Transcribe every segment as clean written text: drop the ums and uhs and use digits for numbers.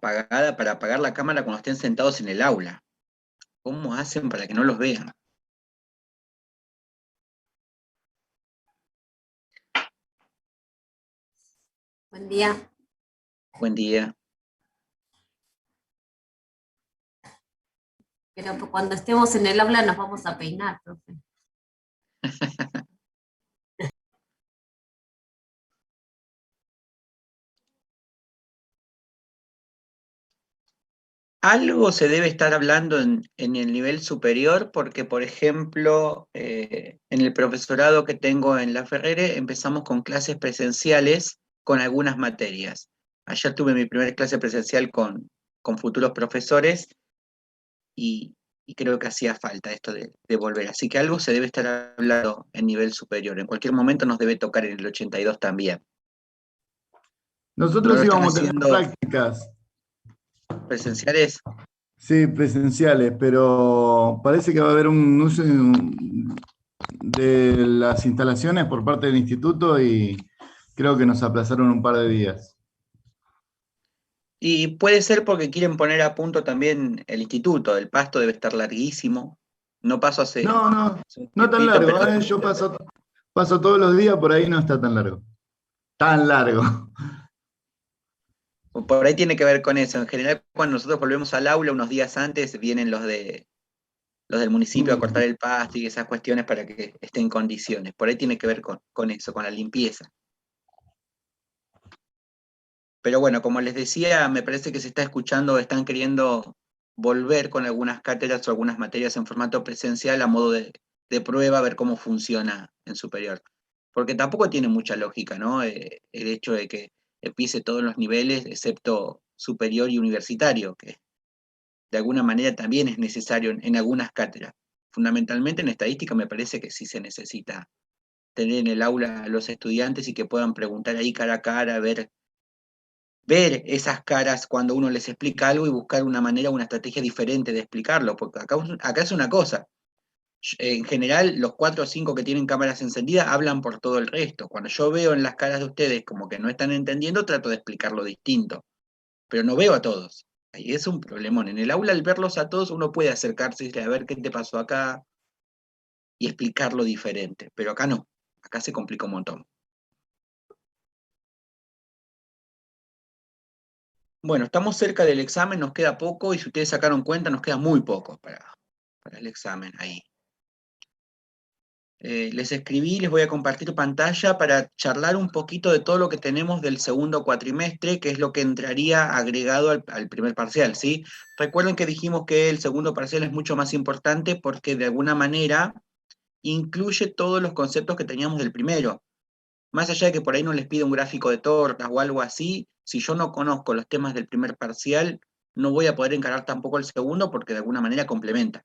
apagada para apagar la cámara cuando estén sentados en el aula. ¿Cómo hacen para que no los vean? Buen día. Buen día. Pero cuando estemos en el aula nos vamos a peinar, profe. Algo se debe estar hablando en el nivel superior porque, por ejemplo, en el profesorado que tengo en La Ferrere empezamos con clases presenciales con algunas materias. Ayer tuve mi primera clase presencial con futuros profesores y, y creo que hacía falta esto de volver. Así que algo se debe estar hablando en nivel superior. En cualquier momento nos debe tocar en el 82 también. ¿No Nosotros lo están íbamos a tener haciendo prácticas, presenciales? sí, presenciales, pero parece que va a haber un uso de las instalaciones por parte del instituto y creo que nos aplazaron un par de días. Y puede ser porque quieren poner a punto también el instituto. El pasto debe estar larguísimo. No paso hace un No tan tiempito, largo, pero ¿eh? Yo paso todos los días, por ahí no está tan largo. Tan largo. por ahí tiene que ver con eso. En general, cuando nosotros volvemos al aula unos días antes, vienen los del municipio a cortar el pasto y esas cuestiones para que esté en condiciones. Por ahí tiene que ver con eso, con la limpieza. Pero bueno, como les decía, me parece que se está escuchando, están queriendo volver con algunas cátedras o algunas materias en formato presencial a modo de prueba, a ver cómo funciona en superior. Porque tampoco tiene mucha lógica, ¿no? El hecho de que empiece todos los niveles, excepto superior y universitario, que de alguna manera también es necesario en algunas cátedras. Fundamentalmente en estadística me parece que sí se necesita tener en el aula a los estudiantes y que puedan preguntar ahí cara a cara, ver esas caras cuando uno les explica algo y buscar una manera, una estrategia diferente de explicarlo, porque acá es una cosa. En general, los 4 o 5 que tienen cámaras encendidas hablan por todo el resto. Cuando yo veo en las caras de ustedes como que no están entendiendo, trato de explicarlo distinto, pero no veo a todos. Ahí es un problemón. En el aula, al verlos a todos, uno puede acercarse y decirle, a ver qué te pasó acá y explicarlo diferente, pero acá no. Acá se complica un montón. Bueno, estamos cerca del examen, nos queda poco y si ustedes sacaron cuenta, nos queda muy poco para el examen ahí. Les escribí, les voy a compartir pantalla para charlar un poquito de todo lo que tenemos del segundo cuatrimestre, que es lo que entraría agregado al primer parcial, ¿sí? Recuerden que dijimos que el segundo parcial es mucho más importante porque de alguna manera incluye todos los conceptos que teníamos del primero. Más allá de que por ahí no les pida un gráfico de tortas o algo así, si yo no conozco los temas del primer parcial, no voy a poder encarar tampoco el segundo porque de alguna manera complementa.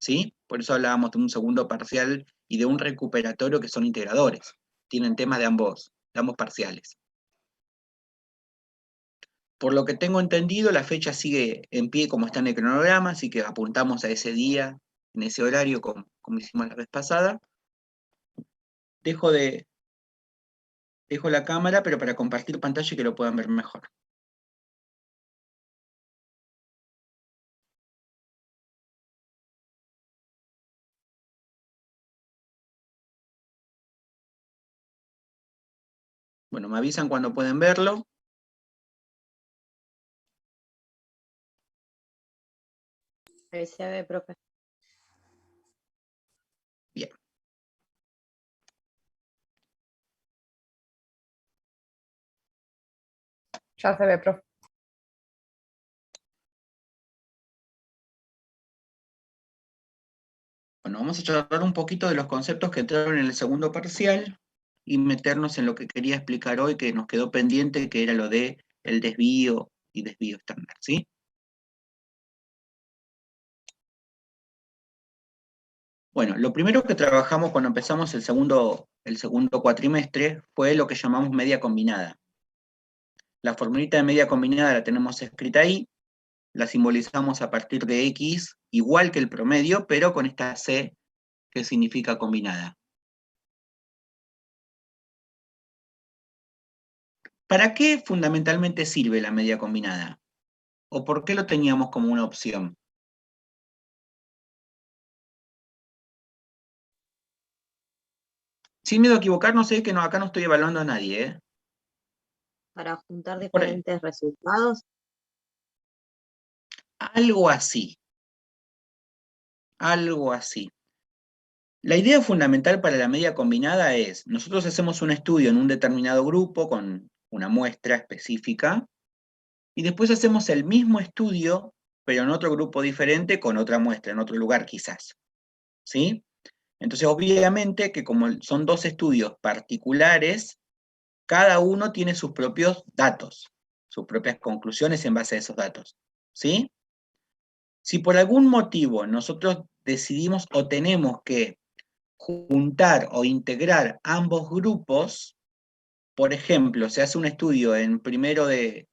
¿Sí? Por eso hablábamos de un segundo parcial y de un recuperatorio que son integradores. Tienen temas de ambos parciales. Por lo que tengo entendido, la fecha sigue en pie como está en el cronograma, así que apuntamos a ese día, en ese horario, como hicimos la vez pasada. Dejo la cámara, pero para compartir pantalla y que lo puedan ver mejor. Bueno, me avisan cuando pueden verlo. Ahí se ve, profe. Bien. Ya se ve, profe. Bueno, vamos a charlar un poquito de los conceptos que entraron en el segundo parcial y meternos en lo que quería explicar hoy, que nos quedó pendiente, que era lo de el desvío y desvío estándar, ¿sí? Bueno, lo primero que trabajamos cuando empezamos el segundo cuatrimestre fue lo que llamamos media combinada. La formulita de media combinada la tenemos escrita ahí, la simbolizamos a partir de X, igual que el promedio, pero con esta C que significa combinada. ¿Para qué fundamentalmente sirve la media combinada? ¿O por qué lo teníamos como una opción? Sin miedo a equivocar, no sé que no, acá no estoy evaluando a nadie, ¿eh? Para juntar Por ahí. diferentes resultados. Algo así. Algo así. La idea fundamental para la media combinada es, nosotros hacemos un estudio en un determinado grupo con una muestra específica, y después hacemos el mismo estudio, pero en otro grupo diferente, con otra muestra, en otro lugar quizás. ¿Sí? Entonces, obviamente que como son dos estudios particulares, cada uno tiene sus propios datos, sus propias conclusiones en base a esos datos. ¿Sí? Si por algún motivo nosotros decidimos o tenemos que juntar o integrar ambos grupos, por ejemplo, se hace un estudio en primero de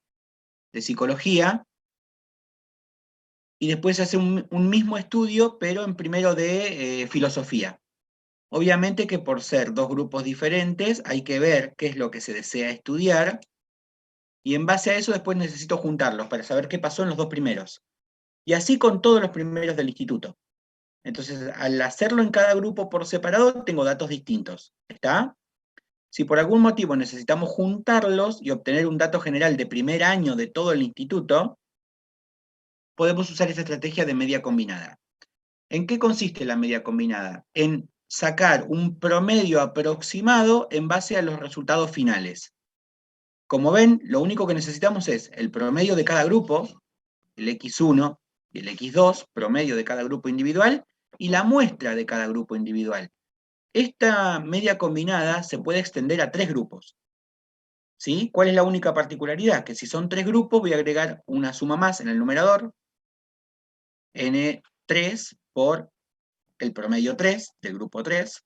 psicología y después se hace un mismo estudio, pero en primero de filosofía. Obviamente que por ser dos grupos diferentes hay que ver qué es lo que se desea estudiar y en base a eso después necesito juntarlos para saber qué pasó en los dos primeros. Y así con todos los primeros del instituto. Entonces, al hacerlo en cada grupo por separado, tengo datos distintos. ¿Está? Si por algún motivo necesitamos juntarlos y obtener un dato general de primer año de todo el instituto, podemos usar esta estrategia de media combinada. ¿En qué consiste la media combinada? En sacar un promedio aproximado en base a los resultados finales. Como ven, lo único que necesitamos es el promedio de cada grupo, el X1 y el X2, promedio de cada grupo individual, y la muestra de cada grupo individual. Esta media combinada se puede extender a 3 grupos. ¿Sí? ¿Cuál es la única particularidad? Que si son 3 grupos, voy a agregar una suma más en el numerador, N3 por el promedio 3 del grupo 3,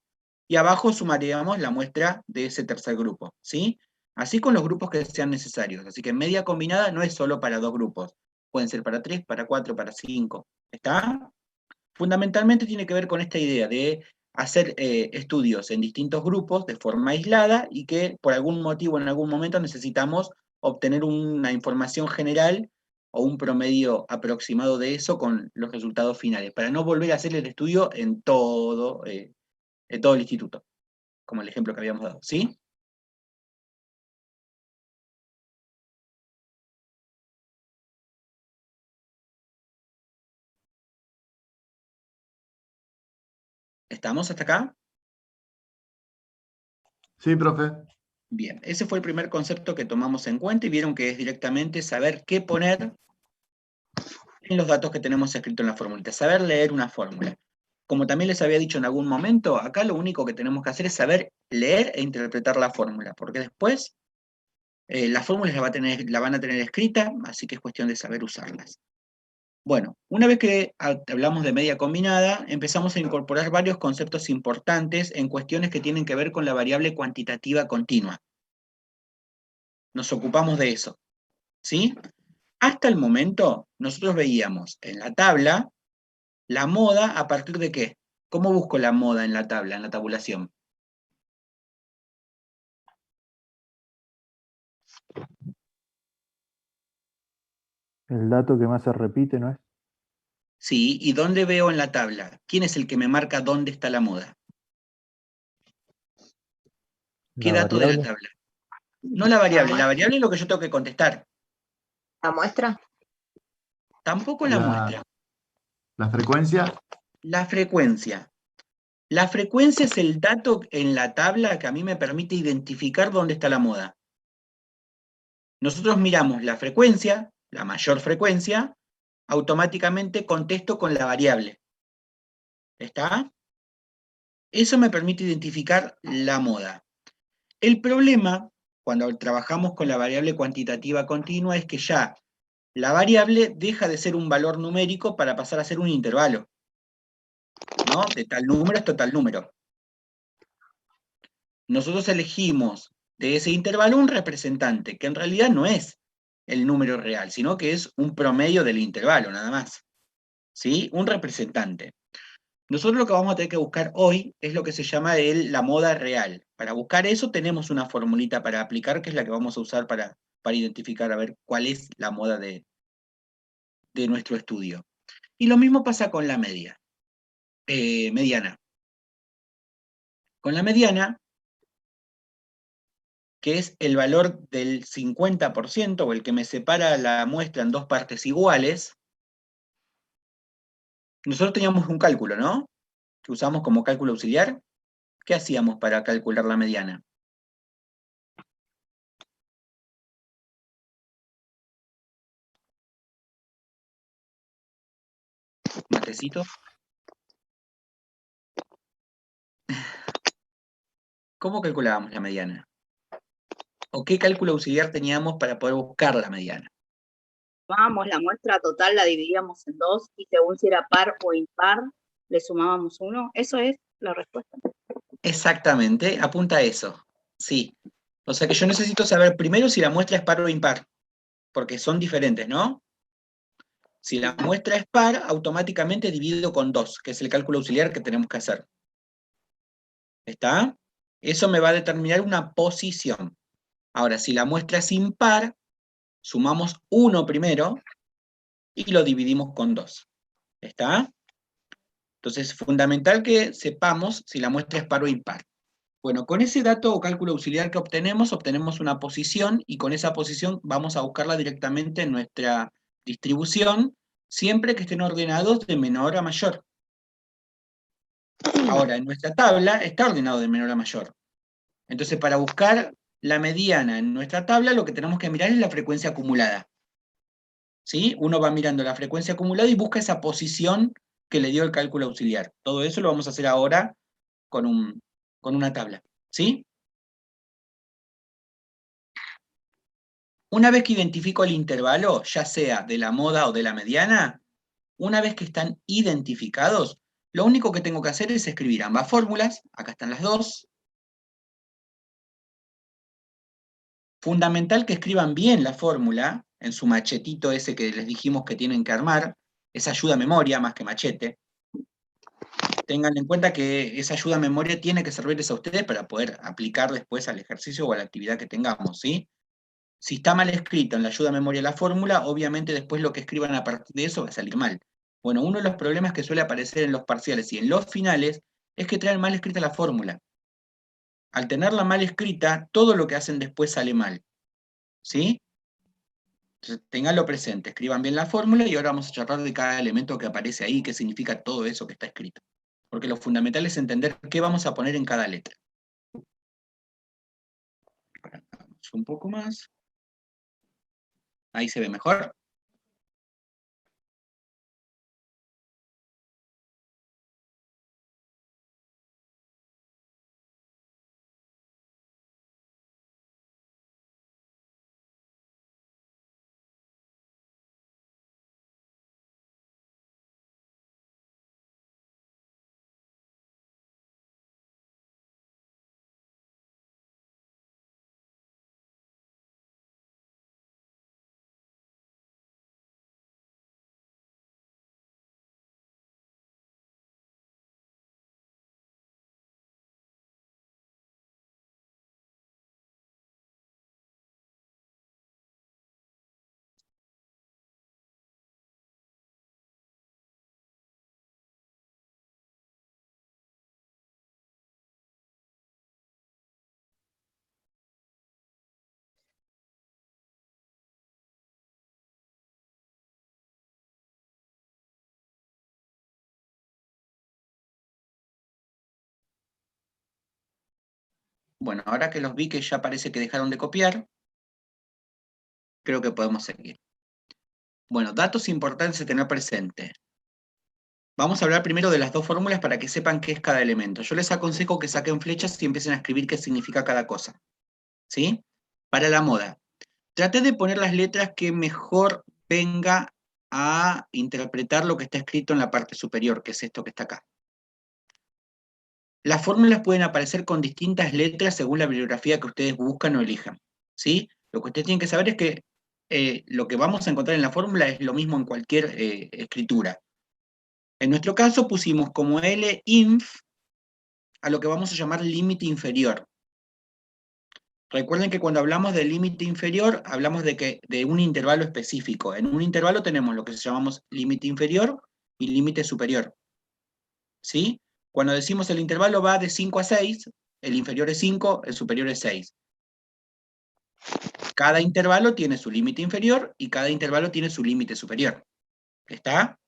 y abajo sumaríamos la muestra de ese tercer grupo, ¿sí? Así con los grupos que sean necesarios. Así que media combinada no es solo para 2 grupos, pueden ser para 3, para 4, para 5. ¿Está? Fundamentalmente tiene que ver con esta idea de hacer estudios en distintos grupos de forma aislada y que por algún motivo en algún momento necesitamos obtener una información general o un promedio aproximado de eso con los resultados finales, para no volver a hacer el estudio en todo el instituto, como el ejemplo que habíamos dado. ¿Sí? ¿Estamos hasta acá? Sí, profe. Bien, ese fue el primer concepto que tomamos en cuenta y vieron que es directamente saber qué poner en los datos que tenemos escritos en la fórmula, saber leer una fórmula. Como también les había dicho en algún momento, acá lo único que tenemos que hacer es saber leer e interpretar la fórmula, porque después las fórmulas la van a tener escrita, así que es cuestión de saber usarlas. Bueno, una vez que hablamos de media combinada, empezamos a incorporar varios conceptos importantes en cuestiones que tienen que ver con la variable cuantitativa continua. Nos ocupamos de eso, ¿sí? Hasta el momento, nosotros veíamos en la tabla la moda a partir de qué. ¿Cómo busco la moda en la tabla, en la tabulación? El dato que más se repite, ¿no es? Sí, ¿y dónde veo en la tabla? ¿Quién es el que me marca dónde está la moda? ¿Qué La dato de la variable. tabla? No la variable es lo que yo tengo que contestar. ¿La muestra? Tampoco la muestra. La frecuencia. La frecuencia. La frecuencia es el dato en la tabla que a mí me permite identificar dónde está la moda. Nosotros miramos la frecuencia, la mayor frecuencia, automáticamente contesto con la variable. ¿Está? Eso me permite identificar la moda. El problema, cuando trabajamos con la variable cuantitativa continua, es que ya la variable deja de ser un valor numérico para pasar a ser un intervalo, ¿no? De tal número hasta tal número. Nosotros elegimos de ese intervalo un representante, que en realidad no es el número real, sino que es un promedio del intervalo, nada más. ¿Sí? Un representante. Nosotros lo que vamos a tener que buscar hoy es lo que se llama la moda real. Para buscar eso tenemos una formulita para aplicar, que es la que vamos a usar para identificar a ver cuál es la moda de de nuestro estudio. Y lo mismo pasa con la mediana. Con la mediana, que es el valor del 50%, o el que me separa la muestra en dos partes iguales, nosotros teníamos un cálculo, ¿no? Que usamos como cálculo auxiliar. ¿Qué hacíamos para calcular la mediana? ¿Matecito? ¿Cómo calculábamos la mediana? ¿O qué cálculo auxiliar teníamos para poder buscar la mediana? Tomábamos la muestra total, la dividíamos en dos y según si era par o impar, le sumábamos 1. Eso es la respuesta. Exactamente, apunta a eso. Sí. O sea que yo necesito saber primero si la muestra es par o impar, porque son diferentes, ¿no? Si la muestra es par, automáticamente divido con 2, que es el cálculo auxiliar que tenemos que hacer. ¿Está? Eso me va a determinar una posición. Ahora, si la muestra es impar, sumamos 1 primero y lo dividimos con 2. ¿Está? Entonces, es fundamental que sepamos si la muestra es par o impar. Bueno, con ese dato o cálculo auxiliar que obtenemos una posición, y con esa posición vamos a buscarla directamente en nuestra distribución, siempre que estén ordenados de menor a mayor. Ahora, en nuestra tabla está ordenado de menor a mayor. Entonces, para buscar la mediana en nuestra tabla, lo que tenemos que mirar es la frecuencia acumulada. ¿Sí? Uno va mirando la frecuencia acumulada y busca esa posición que le dio el cálculo auxiliar. Todo eso lo vamos a hacer ahora con una tabla. ¿Sí? Una vez que identifico el intervalo, ya sea de la moda o de la mediana, una vez que están identificados, lo único que tengo que hacer es escribir ambas fórmulas. Acá están las dos. Fundamental que escriban bien la fórmula en su machetito ese que les dijimos que tienen que armar. Es ayuda a memoria más que machete. Tengan en cuenta que esa ayuda a memoria tiene que servirles a ustedes para poder aplicar después al ejercicio o a la actividad que tengamos, ¿sí? Si está mal escrito en la ayuda a memoria la fórmula, obviamente después lo que escriban a partir de eso va a salir mal. Bueno, uno de los problemas que suele aparecer en los parciales y en los finales es que traen mal escrita la fórmula. Al tenerla mal escrita, todo lo que hacen después sale mal. ¿Sí? Entonces, tenganlo presente, escriban bien la fórmula y ahora vamos a charlar de cada elemento que aparece ahí, qué significa todo eso que está escrito. Porque lo fundamental es entender qué vamos a poner en cada letra. Vamos un poco más. Ahí se ve mejor. Bueno, ahora que los vi que ya parece que dejaron de copiar, creo que podemos seguir. Bueno, datos importantes a tener presente. Vamos a hablar primero de las dos fórmulas para que sepan qué es cada elemento. Yo les aconsejo que saquen flechas y empiecen a escribir qué significa cada cosa. ¿Sí? Para la moda. Traté de poner las letras que mejor venga a interpretar lo que está escrito en la parte superior, que es esto que está acá. Las fórmulas pueden aparecer con distintas letras según la bibliografía que ustedes buscan o elijan. ¿Sí? Lo que ustedes tienen que saber es que lo que vamos a encontrar en la fórmula es lo mismo en cualquier escritura. En nuestro caso pusimos como Linf a lo que vamos a llamar límite inferior. Recuerden que cuando hablamos del límite inferior, hablamos de un intervalo específico. En un intervalo tenemos lo que llamamos límite inferior y límite superior. ¿Sí? Cuando decimos el intervalo va de 5 a 6, el inferior es 5, el superior es 6. Cada intervalo tiene su límite inferior y cada intervalo tiene su límite superior. ¿Está?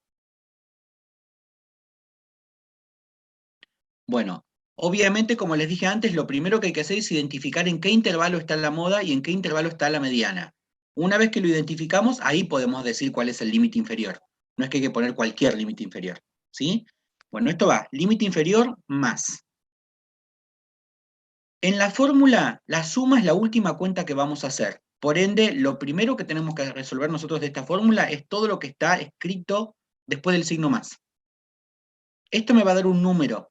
Bueno, obviamente, como les dije antes, lo primero que hay que hacer es identificar en qué intervalo está la moda y en qué intervalo está la mediana. Una vez que lo identificamos, ahí podemos decir cuál es el límite inferior. No es que hay que poner cualquier límite inferior. ¿Sí? Bueno, esto va, límite inferior más. En la fórmula, la suma es la última cuenta que vamos a hacer. Por ende, lo primero que tenemos que resolver nosotros de esta fórmula es todo lo que está escrito después del signo más. Esto me va a dar un número.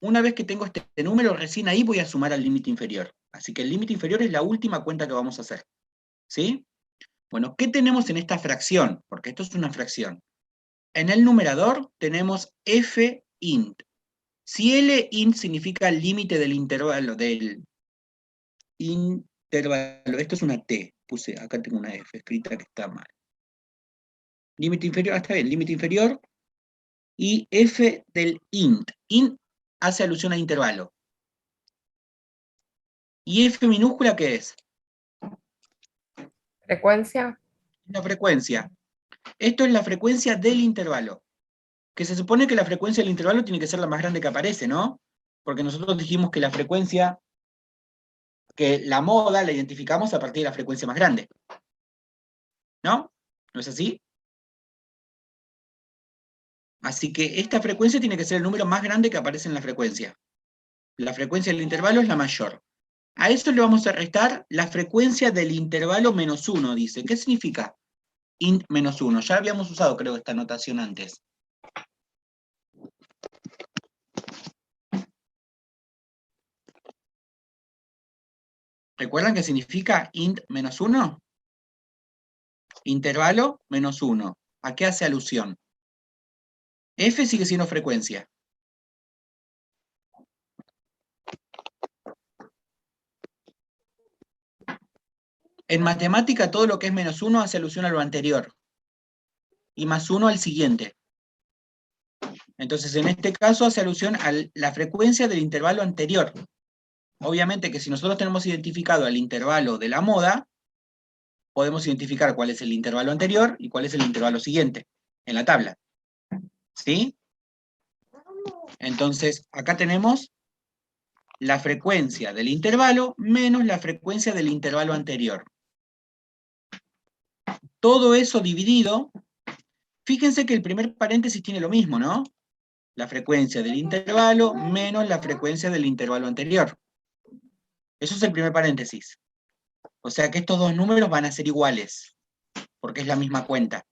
Una vez que tengo este número, recién ahí voy a sumar al límite inferior. Así que el límite inferior es la última cuenta que vamos a hacer. ¿Sí? Bueno, ¿qué tenemos en esta fracción? Porque esto es una fracción. En el numerador tenemos f int. Si L int significa el límite del intervalo, esto es una T, acá tengo una F escrita que está mal. Límite inferior, está bien, límite inferior, y F del int. Int hace alusión a intervalo. ¿Y F minúscula qué es? Frecuencia. La frecuencia. Esto es la frecuencia del intervalo. Que se supone que la frecuencia del intervalo tiene que ser la más grande que aparece, ¿no? Porque nosotros dijimos que la frecuencia, que la moda la identificamos a partir de la frecuencia más grande. ¿No? ¿No es así? Así que esta frecuencia tiene que ser el número más grande que aparece en la frecuencia. La frecuencia del intervalo es la mayor. A eso le vamos a restar la frecuencia del intervalo menos 1, dice. ¿Qué significa int menos 1? Ya habíamos usado, creo, esta notación antes. ¿Recuerdan qué significa int menos 1? Intervalo menos 1. ¿A qué hace alusión? F sigue siendo frecuencia. En matemática todo lo que es menos 1 hace alusión a lo anterior. Y más 1 al siguiente. Entonces en este caso hace alusión a la frecuencia del intervalo anterior. Obviamente que si nosotros tenemos identificado el intervalo de la moda, podemos identificar cuál es el intervalo anterior y cuál es el intervalo siguiente en la tabla. ¿Sí? Entonces, acá tenemos la frecuencia del intervalo menos la frecuencia del intervalo anterior. Todo eso dividido, fíjense que el primer paréntesis tiene lo mismo, ¿no? La frecuencia del intervalo menos la frecuencia del intervalo anterior. Eso es el primer paréntesis. O sea que estos dos números van a ser iguales, porque es la misma cuenta.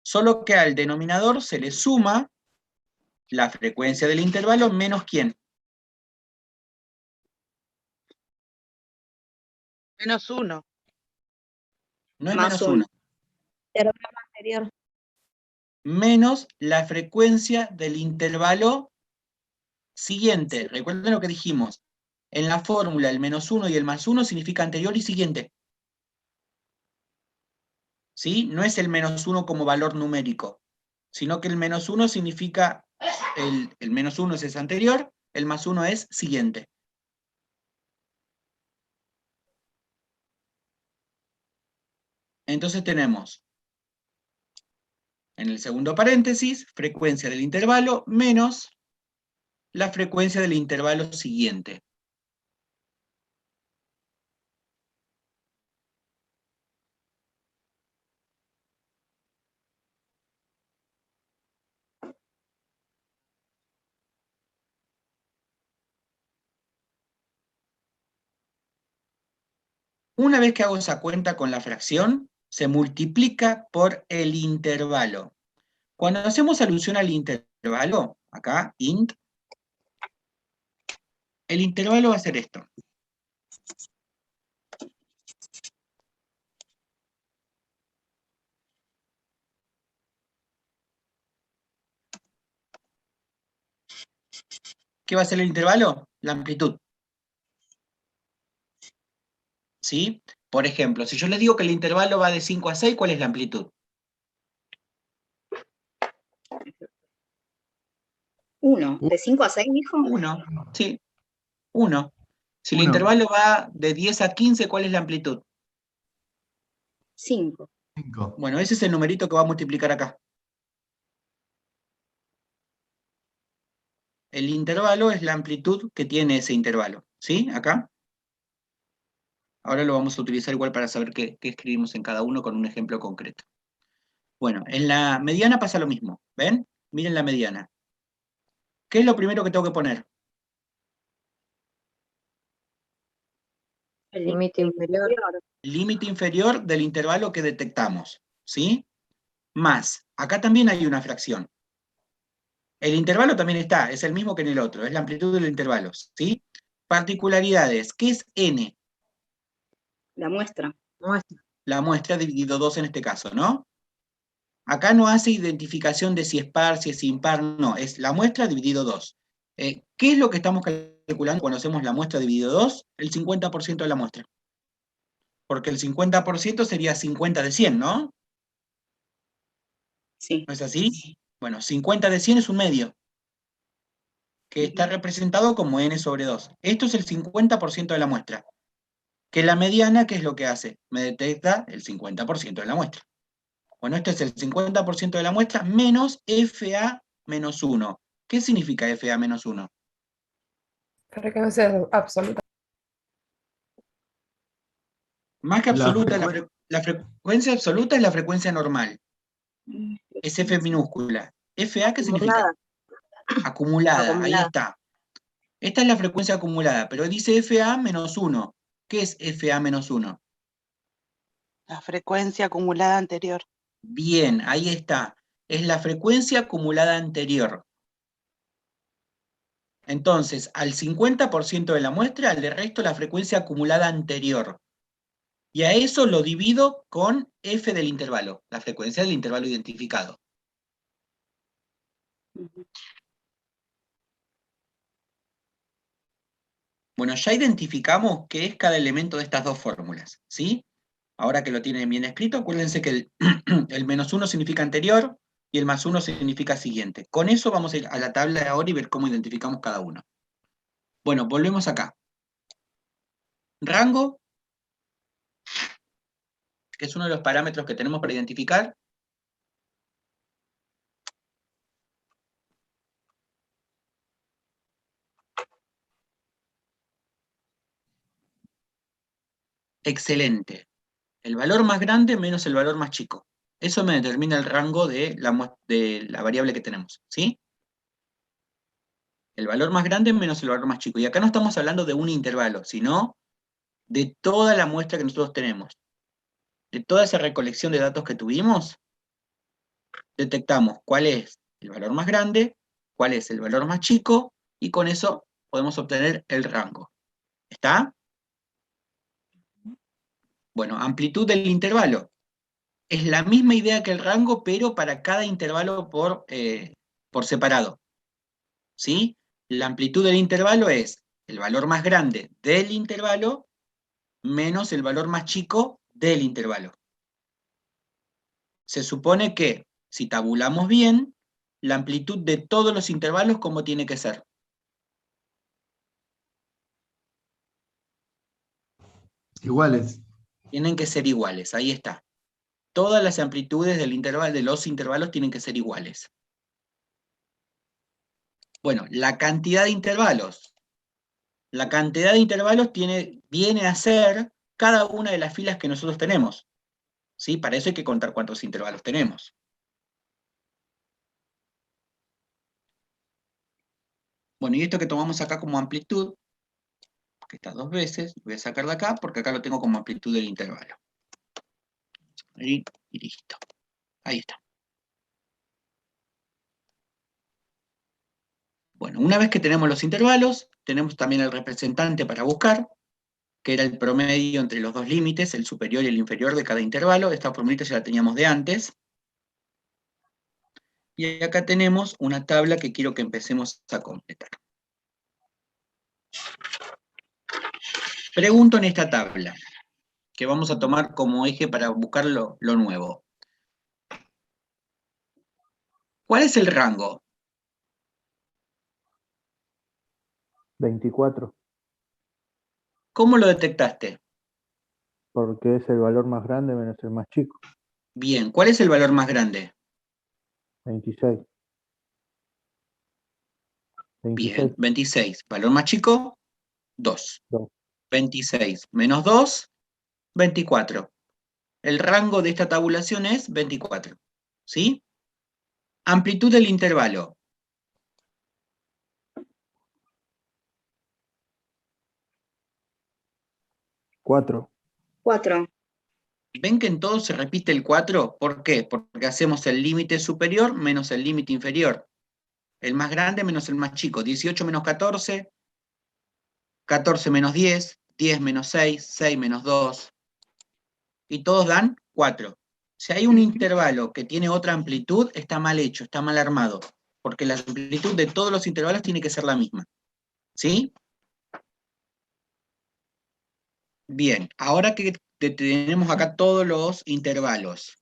Solo que al denominador se le suma la frecuencia del intervalo menos ¿quién? Menos 1. No es Más menos 1. 1. Intervalo anterior. Menos la frecuencia del intervalo siguiente. Recuerden lo que dijimos. En la fórmula el menos 1 y el más 1 significa anterior y siguiente. ¿Sí? No es el menos 1 como valor numérico, sino que el menos 1 significa, el menos 1 es anterior, el más 1 es siguiente. Entonces tenemos, en el segundo paréntesis, frecuencia del intervalo menos la frecuencia del intervalo siguiente. Una vez que hago esa cuenta con la fracción, se multiplica por el intervalo. Cuando hacemos alusión al intervalo, acá, int, el intervalo va a ser esto. ¿Qué va a ser el intervalo? La amplitud. ¿sí? Por ejemplo, si yo les digo que el intervalo va de 5 a 6, ¿cuál es la amplitud? 1. ¿De 5 a 6, dijo? 1, sí, 1. Si el Uno. intervalo va de 10 a 15, ¿cuál es la amplitud? 5. 5. Bueno, ese es el numerito que va a multiplicar acá. El intervalo es la amplitud que tiene ese intervalo, ¿sí? Acá. Ahora lo vamos a utilizar igual para saber qué escribimos en cada uno con un ejemplo concreto. Bueno, en la mediana pasa lo mismo, ¿ven? Miren la mediana. ¿Qué es lo primero que tengo que poner? El Límite inferior. Límite inferior del intervalo que detectamos, ¿sí? Más, acá también hay una fracción. El intervalo también está, es el mismo que en el otro, es la amplitud del intervalo, ¿sí? Particularidades, ¿qué es n? La muestra. La muestra dividido 2 en este caso, ¿no? Acá no hace identificación de si es par, si es impar, no, es la muestra dividido 2. ¿Qué es lo que estamos calculando cuando hacemos la muestra dividido 2? El 50% de la muestra. Porque el 50% sería 50 de 100, ¿no? Sí. ¿No es así? Bueno, 50 de 100 es un medio, que está representado como n sobre 2. Esto es el 50% de la muestra. Que la mediana, ¿qué es lo que hace? Me detecta el 50% de la muestra. Bueno, esto es el 50% de la muestra menos FA menos 1. ¿Qué significa FA menos 1? Frecuencia absoluta. Más que La absoluta, frecuen- la frecuencia absoluta es la frecuencia normal. Es F minúscula. FA, ¿qué significa? Acumulada, ahí está. Esta es la frecuencia acumulada, pero dice FA menos 1. ¿Qué es FA menos 1? La frecuencia acumulada anterior. Bien, ahí está. Es la frecuencia acumulada anterior. Entonces, al 50% de la muestra le resto la frecuencia acumulada anterior. Y a eso lo divido con f del intervalo, la frecuencia del intervalo identificado. Bueno, ya identificamos qué es cada elemento de estas dos fórmulas, ¿sí? Ahora que lo tienen bien escrito, acuérdense que el menos 1 significa anterior y el más 1 significa siguiente. Con eso vamos a ir a la tabla de ahora y ver cómo identificamos cada uno. Bueno, volvemos acá. Rango, que es uno de los parámetros que tenemos para identificar. Excelente. El valor más grande menos el valor más chico. Eso me determina el rango de la variable que tenemos, ¿sí? El valor más grande menos el valor más chico. Y acá no estamos hablando de un intervalo, sino de toda la muestra que nosotros tenemos. De toda esa recolección de datos que tuvimos, detectamos cuál es el valor más grande, cuál es el valor más chico, y con eso podemos obtener el rango. ¿Está? Bueno, amplitud del intervalo. Es la misma idea que el rango, pero para cada intervalo por separado. ¿Sí? La amplitud del intervalo es el valor más grande del intervalo menos el valor más chico del intervalo. Se supone que, si tabulamos bien, la amplitud de todos los intervalos, ¿cómo tiene que ser? Iguales. Tienen que ser iguales, ahí está. Todas las amplitudes del intervalo, de los intervalos tienen que ser iguales. Bueno, la cantidad de intervalos. La cantidad de intervalos viene a ser cada una de las filas que nosotros tenemos. ¿Sí? Para eso hay que contar cuántos intervalos tenemos. Bueno, y esto que tomamos acá como amplitud, que está dos veces, lo voy a sacar de acá porque acá lo tengo como amplitud del intervalo. Y listo. Ahí está. Bueno, una vez que tenemos los intervalos, tenemos también el representante para buscar, que era el promedio entre los dos límites, el superior y el inferior de cada intervalo. Esta formulita ya la teníamos de antes. Y acá tenemos una tabla que quiero que empecemos a completar. Pregunto en esta tabla, que vamos a tomar como eje para buscar lo nuevo. ¿Cuál es el rango? 24, ¿Cómo lo detectaste? porque es el valor más grande menos el más chico. Bien, ¿cuál es el valor más grande? 26. Bien, 26. 26. ¿Valor más chico? 2. 2. 26 menos 2, 24. El rango de esta tabulación es 24. ¿Sí? Amplitud del intervalo. 4. 4. ¿Ven que en todo se repite el 4? ¿Por qué? Porque hacemos el límite superior menos el límite inferior. El más grande menos el más chico. 18 menos 14, 14 menos 10, 10 menos 6, 6 menos 2. Y todos dan 4. Si hay un intervalo que tiene otra amplitud, está mal hecho, está mal armado. Porque la amplitud de todos los intervalos tiene que ser la misma. ¿Sí? Bien, ahora que tenemos acá todos los intervalos,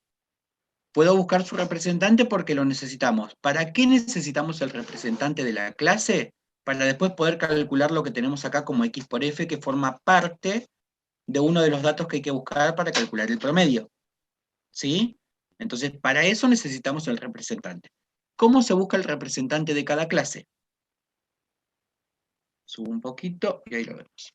puedo buscar su representante porque lo necesitamos. ¿Para qué necesitamos el representante de la clase? Para después poder calcular lo que tenemos acá como X por F, que forma parte de uno de los datos que hay que buscar para calcular el promedio. ¿Sí? Entonces, para eso necesitamos el representante. ¿Cómo se busca el representante de cada clase? Subo un poquito y ahí lo vemos.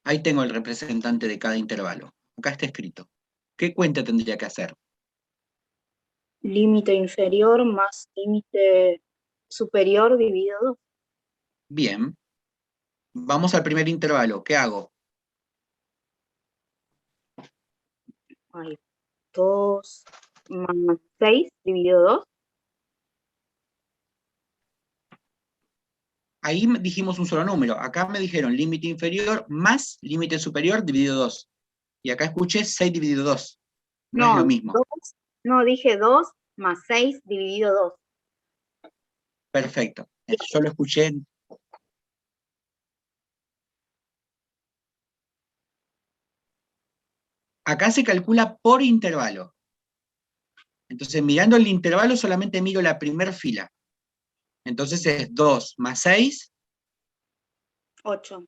Ahí tengo el representante de cada intervalo. Acá está escrito. ¿Qué cuenta tendría que hacer? Límite inferior más límite superior dividido 2. Bien. Vamos al primer intervalo. ¿Qué hago? 2 más 6 dividido 2. Ahí dijimos un solo número. Acá me dijeron límite inferior más límite superior dividido 2. Y acá escuché 6 dividido 2. No es lo mismo. 2, no, dije 2 más 6 dividido 2. Perfecto. Yo lo escuché. Acá se calcula por intervalo. Entonces, mirando el intervalo, solamente miro la primera fila. Entonces es 2 más 6 8.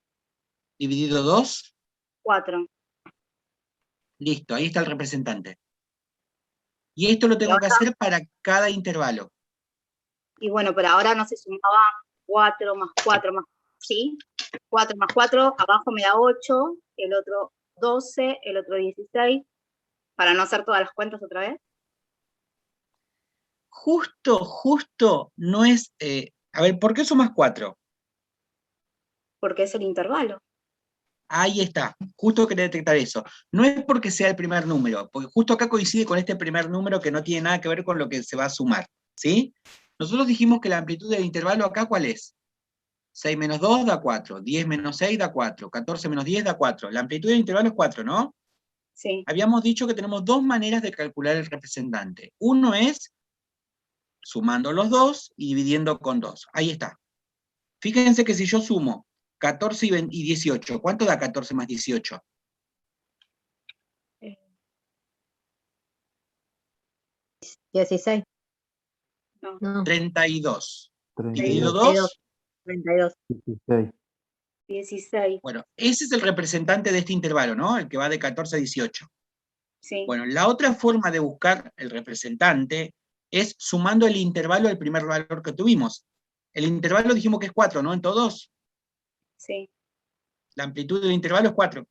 dividido 2. 4. Listo, ahí está el representante. Y esto lo Y, tengo que hacer para cada intervalo. y bueno, pero ahora no se sumaba 4 más 4 más, ¿sí? 4 más 4, abajo me da 8, el otro 12, el otro 16, para no hacer todas las cuentas otra vez. Justo no es... a ver, ¿por qué sumas 4? Porque es el intervalo. Ahí está, justo quería detectar eso. No es porque sea el primer número, porque justo acá coincide con este primer número que no tiene nada que ver con lo que se va a sumar, ¿sí? Nosotros dijimos que la amplitud del intervalo acá, ¿cuál es? 6 menos 2 da 4, 10 menos 6 da 4, 14 menos 10 da 4. La amplitud del intervalo es 4, ¿no? Sí. Habíamos dicho que tenemos dos maneras de calcular el representante. Uno es sumando los dos y dividiendo con 2. Ahí está. Fíjense que si yo sumo 14 y 18, ¿cuánto da 14 más 18? 16. No. 32. 32. Dividido 32. 2. 32. 16. 16. Bueno, ese es el representante de este intervalo, ¿no? El que va de 14 a 18. Sí. Bueno, la otra forma de buscar el representante es sumando el intervalo al primer valor que tuvimos. El intervalo dijimos que es 4, ¿no? En todos. Sí. La amplitud del intervalo es 4.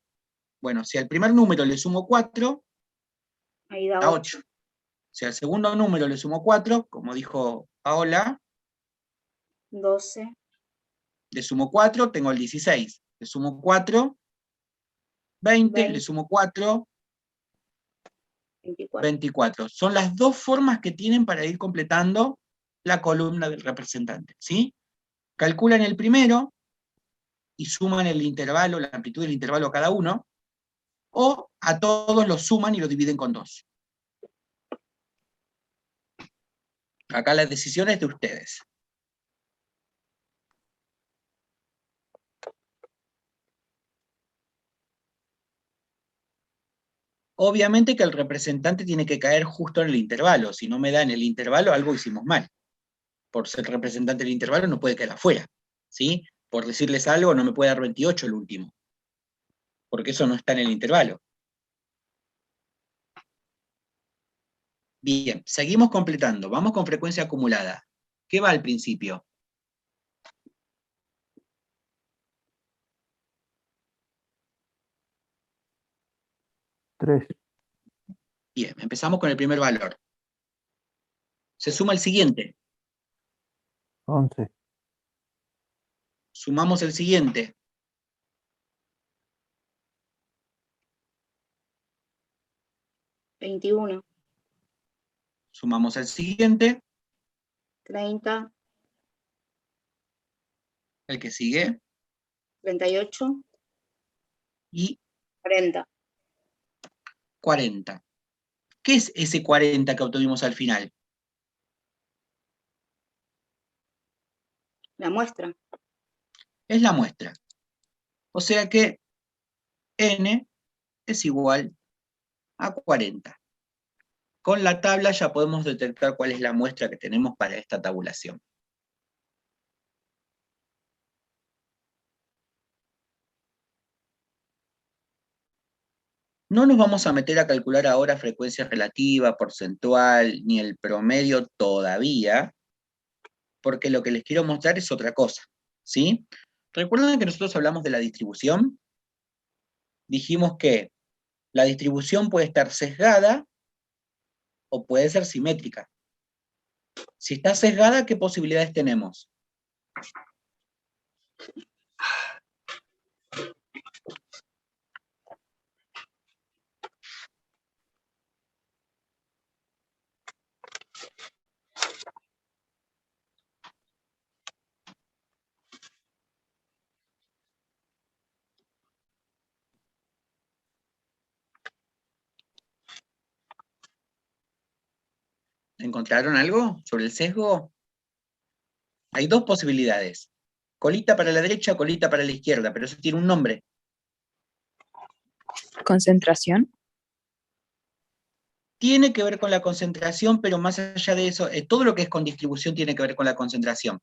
Bueno, si al primer número le sumo 4, Ahí da da 8. 8. Si al segundo número le sumo 4, como dijo Paola, 12. le sumo 4, tengo el 16. Le sumo 4, 20, le sumo 4, 24. 24. Son las dos formas que tienen para ir completando la columna del representante, ¿sí? Calculan el primero y suman el intervalo, la amplitud del intervalo a cada uno, o a todos los suman y lo dividen con 2. Acá la decisión es de ustedes. Obviamente que el representante tiene que caer justo en el intervalo. Si no me da en el intervalo, algo hicimos mal. Por ser representante del intervalo no puede caer afuera, ¿sí? Por decirles algo, no me puede dar 28 el último, porque eso no está en el intervalo. Bien, seguimos completando. Vamos con frecuencia acumulada. ¿Qué va al principio? Tres. Bien, empezamos con el primer valor. Se suma el siguiente. 11. Sumamos el siguiente. 21, Sumamos el siguiente. 30, El que sigue. 38, Y 40. 40. ¿Qué es ese 40 que obtuvimos al final? La muestra. Es la muestra. O sea que n es igual a 40. Con la tabla ya podemos detectar cuál es la muestra que tenemos para esta tabulación. No nos vamos a meter a calcular ahora frecuencia relativa, porcentual, ni el promedio todavía, porque lo que les quiero mostrar es otra cosa, ¿sí? ¿Recuerdan que nosotros hablamos de la distribución? Dijimos que la distribución puede estar sesgada o puede ser simétrica. Si está sesgada, ¿qué posibilidades tenemos? ¿Encontraron algo sobre el sesgo? Hay dos posibilidades. Colita para la derecha, colita para la izquierda, pero eso tiene un nombre. Concentración. Tiene que ver con la concentración, pero más allá de eso, todo lo que es con distribución tiene que ver con la concentración.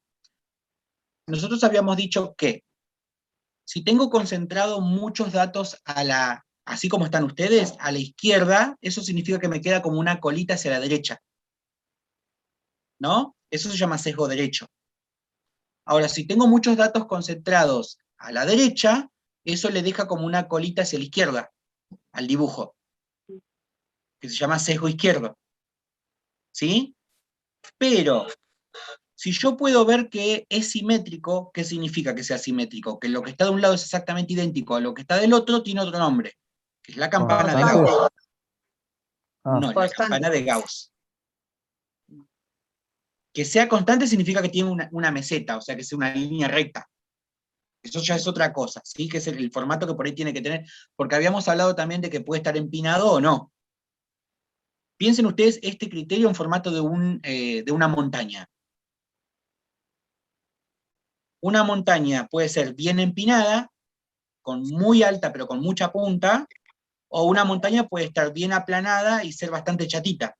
Nosotros habíamos dicho que si tengo concentrado muchos datos así como están ustedes, a la izquierda, eso significa que me queda como una colita hacia la derecha. ¿No? Eso se llama sesgo derecho. Ahora, si tengo muchos datos concentrados a la derecha, eso le deja como una colita hacia la izquierda, al dibujo, que se llama sesgo izquierdo. ¿Sí? Pero, si yo puedo ver que es simétrico, ¿qué significa que sea simétrico? Que lo que está de un lado es exactamente idéntico a lo que está del otro, tiene otro nombre, que es la campana de ¿Constantes? Gauss. Ah, No, la Constante. campana de Gauss. Que sea constante significa que tiene una meseta, o sea, que sea una línea recta. Eso ya es otra cosa, ¿sí? Que es el formato que por ahí tiene que tener, porque habíamos hablado también de que puede estar empinado o no. Piensen ustedes este criterio en formato de una montaña. Una montaña puede ser bien empinada, con muy alta pero con mucha punta, o una montaña puede estar bien aplanada y ser bastante chatita.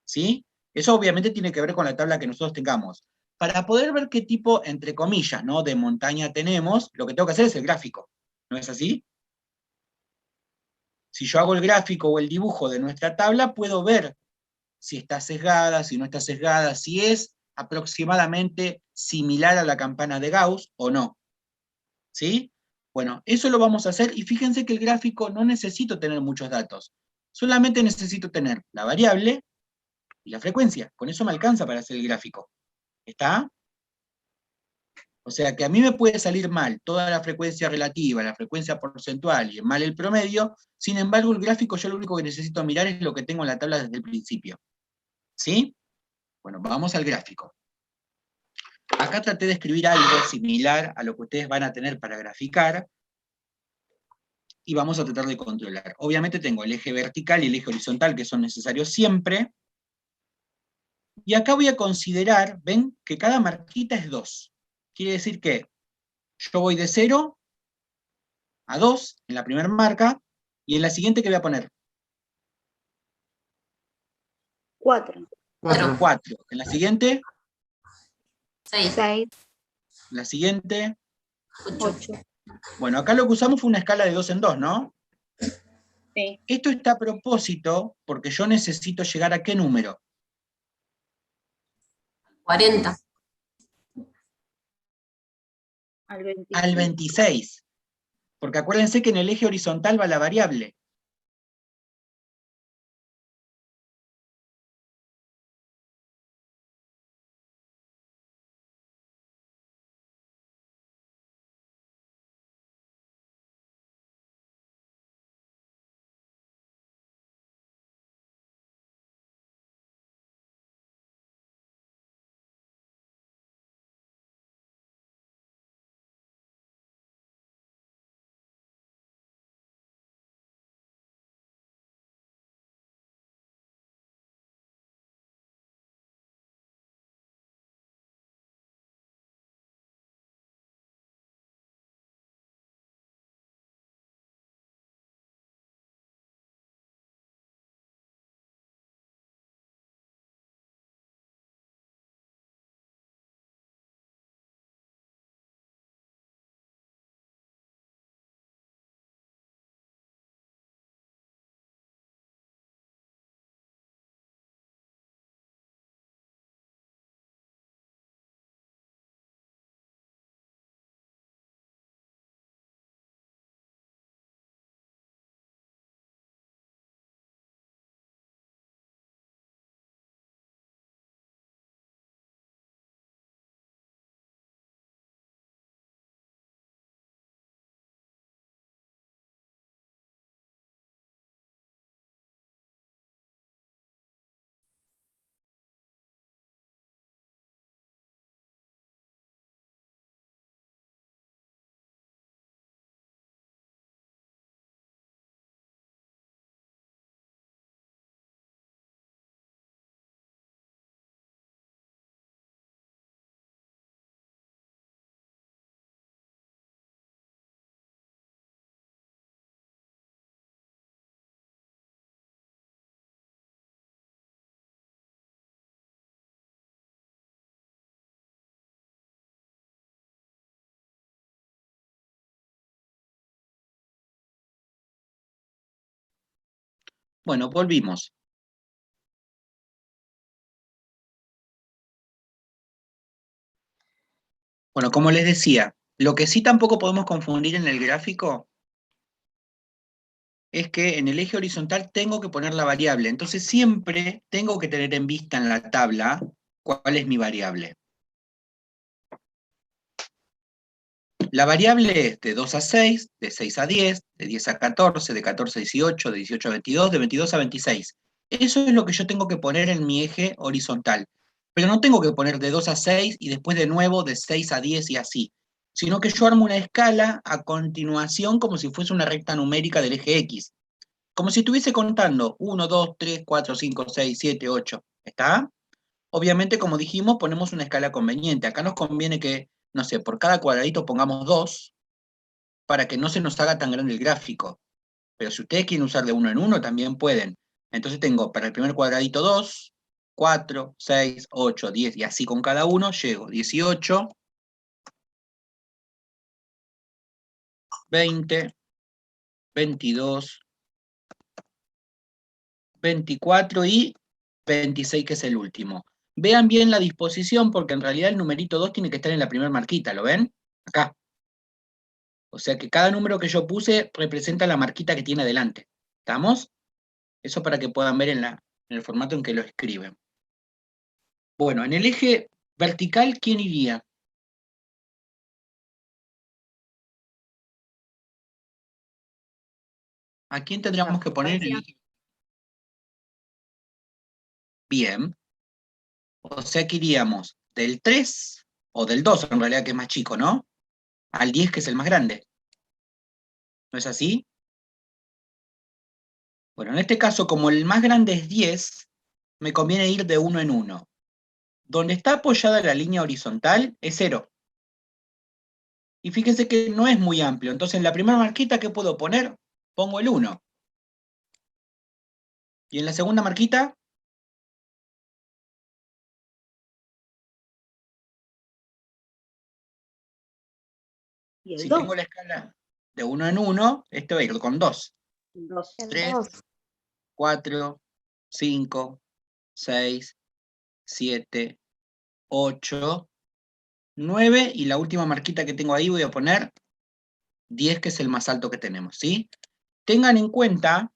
¿Sí? Eso obviamente tiene que ver con la tabla que nosotros tengamos. Para poder ver qué tipo, entre comillas, ¿no?, de montaña tenemos, lo que tengo que hacer es el gráfico. ¿No es así? Si yo hago el gráfico o el dibujo de nuestra tabla, puedo ver si está sesgada, si no está sesgada, si es aproximadamente similar a la campana de Gauss o no. ¿Sí? Bueno, eso lo vamos a hacer, y fíjense que el gráfico no necesito tener muchos datos. Solamente necesito tener la variable y la frecuencia. Con eso me alcanza para hacer el gráfico. ¿Está? O sea que a mí me puede salir mal toda la frecuencia relativa, la frecuencia porcentual y mal el promedio. Sin embargo, el gráfico yo lo único que necesito mirar es lo que tengo en la tabla desde el principio. ¿Sí? Bueno, vamos al gráfico. Acá traté de escribir algo similar a lo que ustedes van a tener para graficar, y vamos a tratar de controlar. Obviamente tengo el eje vertical y el eje horizontal, que son necesarios siempre. Y acá voy a considerar, ven, que cada marquita es 2. Quiere decir que yo voy de 0 a 2 en la primera marca, y en la siguiente, ¿qué voy a poner? 4, 4. 4. En la siguiente, 6, 6, en la siguiente. 8. 8. Bueno, acá lo que usamos fue una escala de 2 en 2, ¿no? Sí, Esto está a propósito porque yo necesito llegar a ¿qué número? 40. al 26. Al 26. Porque acuérdense que en el eje horizontal va la variable. Bueno, volvimos. Bueno, como les decía, lo que sí tampoco podemos confundir en el gráfico es que en el eje horizontal tengo que poner la variable. Entonces siempre tengo que tener en vista en la tabla cuál es mi variable. La variable es de 2 a 6, de 6 a 10, de 10 a 14, de 14 a 18, de 18 a 22, de 22 a 26. Eso es lo que yo tengo que poner en mi eje horizontal. Pero no tengo que poner de 2 a 6 y después de nuevo de 6 a 10 y así. Sino que yo armo una escala a continuación como si fuese una recta numérica del eje X. Como si estuviese contando 1, 2, 3, 4, 5, 6, 7, 8. ¿Está? Obviamente, como dijimos, ponemos una escala conveniente. Acá nos conviene que, no sé, por cada cuadradito pongamos 2 para que no se nos haga tan grande el gráfico. Pero si ustedes quieren usar de 1 en 1, también pueden. Entonces tengo para el primer cuadradito 2, 4, 6, 8, 10, y así con cada uno llego 18, 20, 22, 24 y 26, que es el último. Vean bien la disposición, porque en realidad el numerito 2 tiene que estar en la primera marquita, ¿lo ven? Acá. O sea que cada número que yo puse representa la marquita que tiene adelante. ¿Estamos? Eso para que puedan ver en el formato en que lo escriben. Bueno, en el eje vertical, ¿quién iría? ¿A quién tendríamos que poner en el eje? Bien. O sea que iríamos del 3, o del 2 en realidad, que es más chico, ¿no? Al 10, que es el más grande. ¿No es así? Bueno, en este caso, como el más grande es 10, me conviene ir de 1 en 1. Donde está apoyada la línea horizontal es 0. Y fíjense que no es muy amplio. Entonces, en la primera marquita, ¿qué puedo poner? Pongo el 1. Y en la segunda marquita, Y el Si 2. tengo la escala de 1 en 1, esto va a ir con 2. El 2. El 3, 2. 4, 5, 6, 7, 8, 9, y la última marquita que tengo ahí voy a poner 10, que es el más alto que tenemos, ¿sí? Tengan en cuenta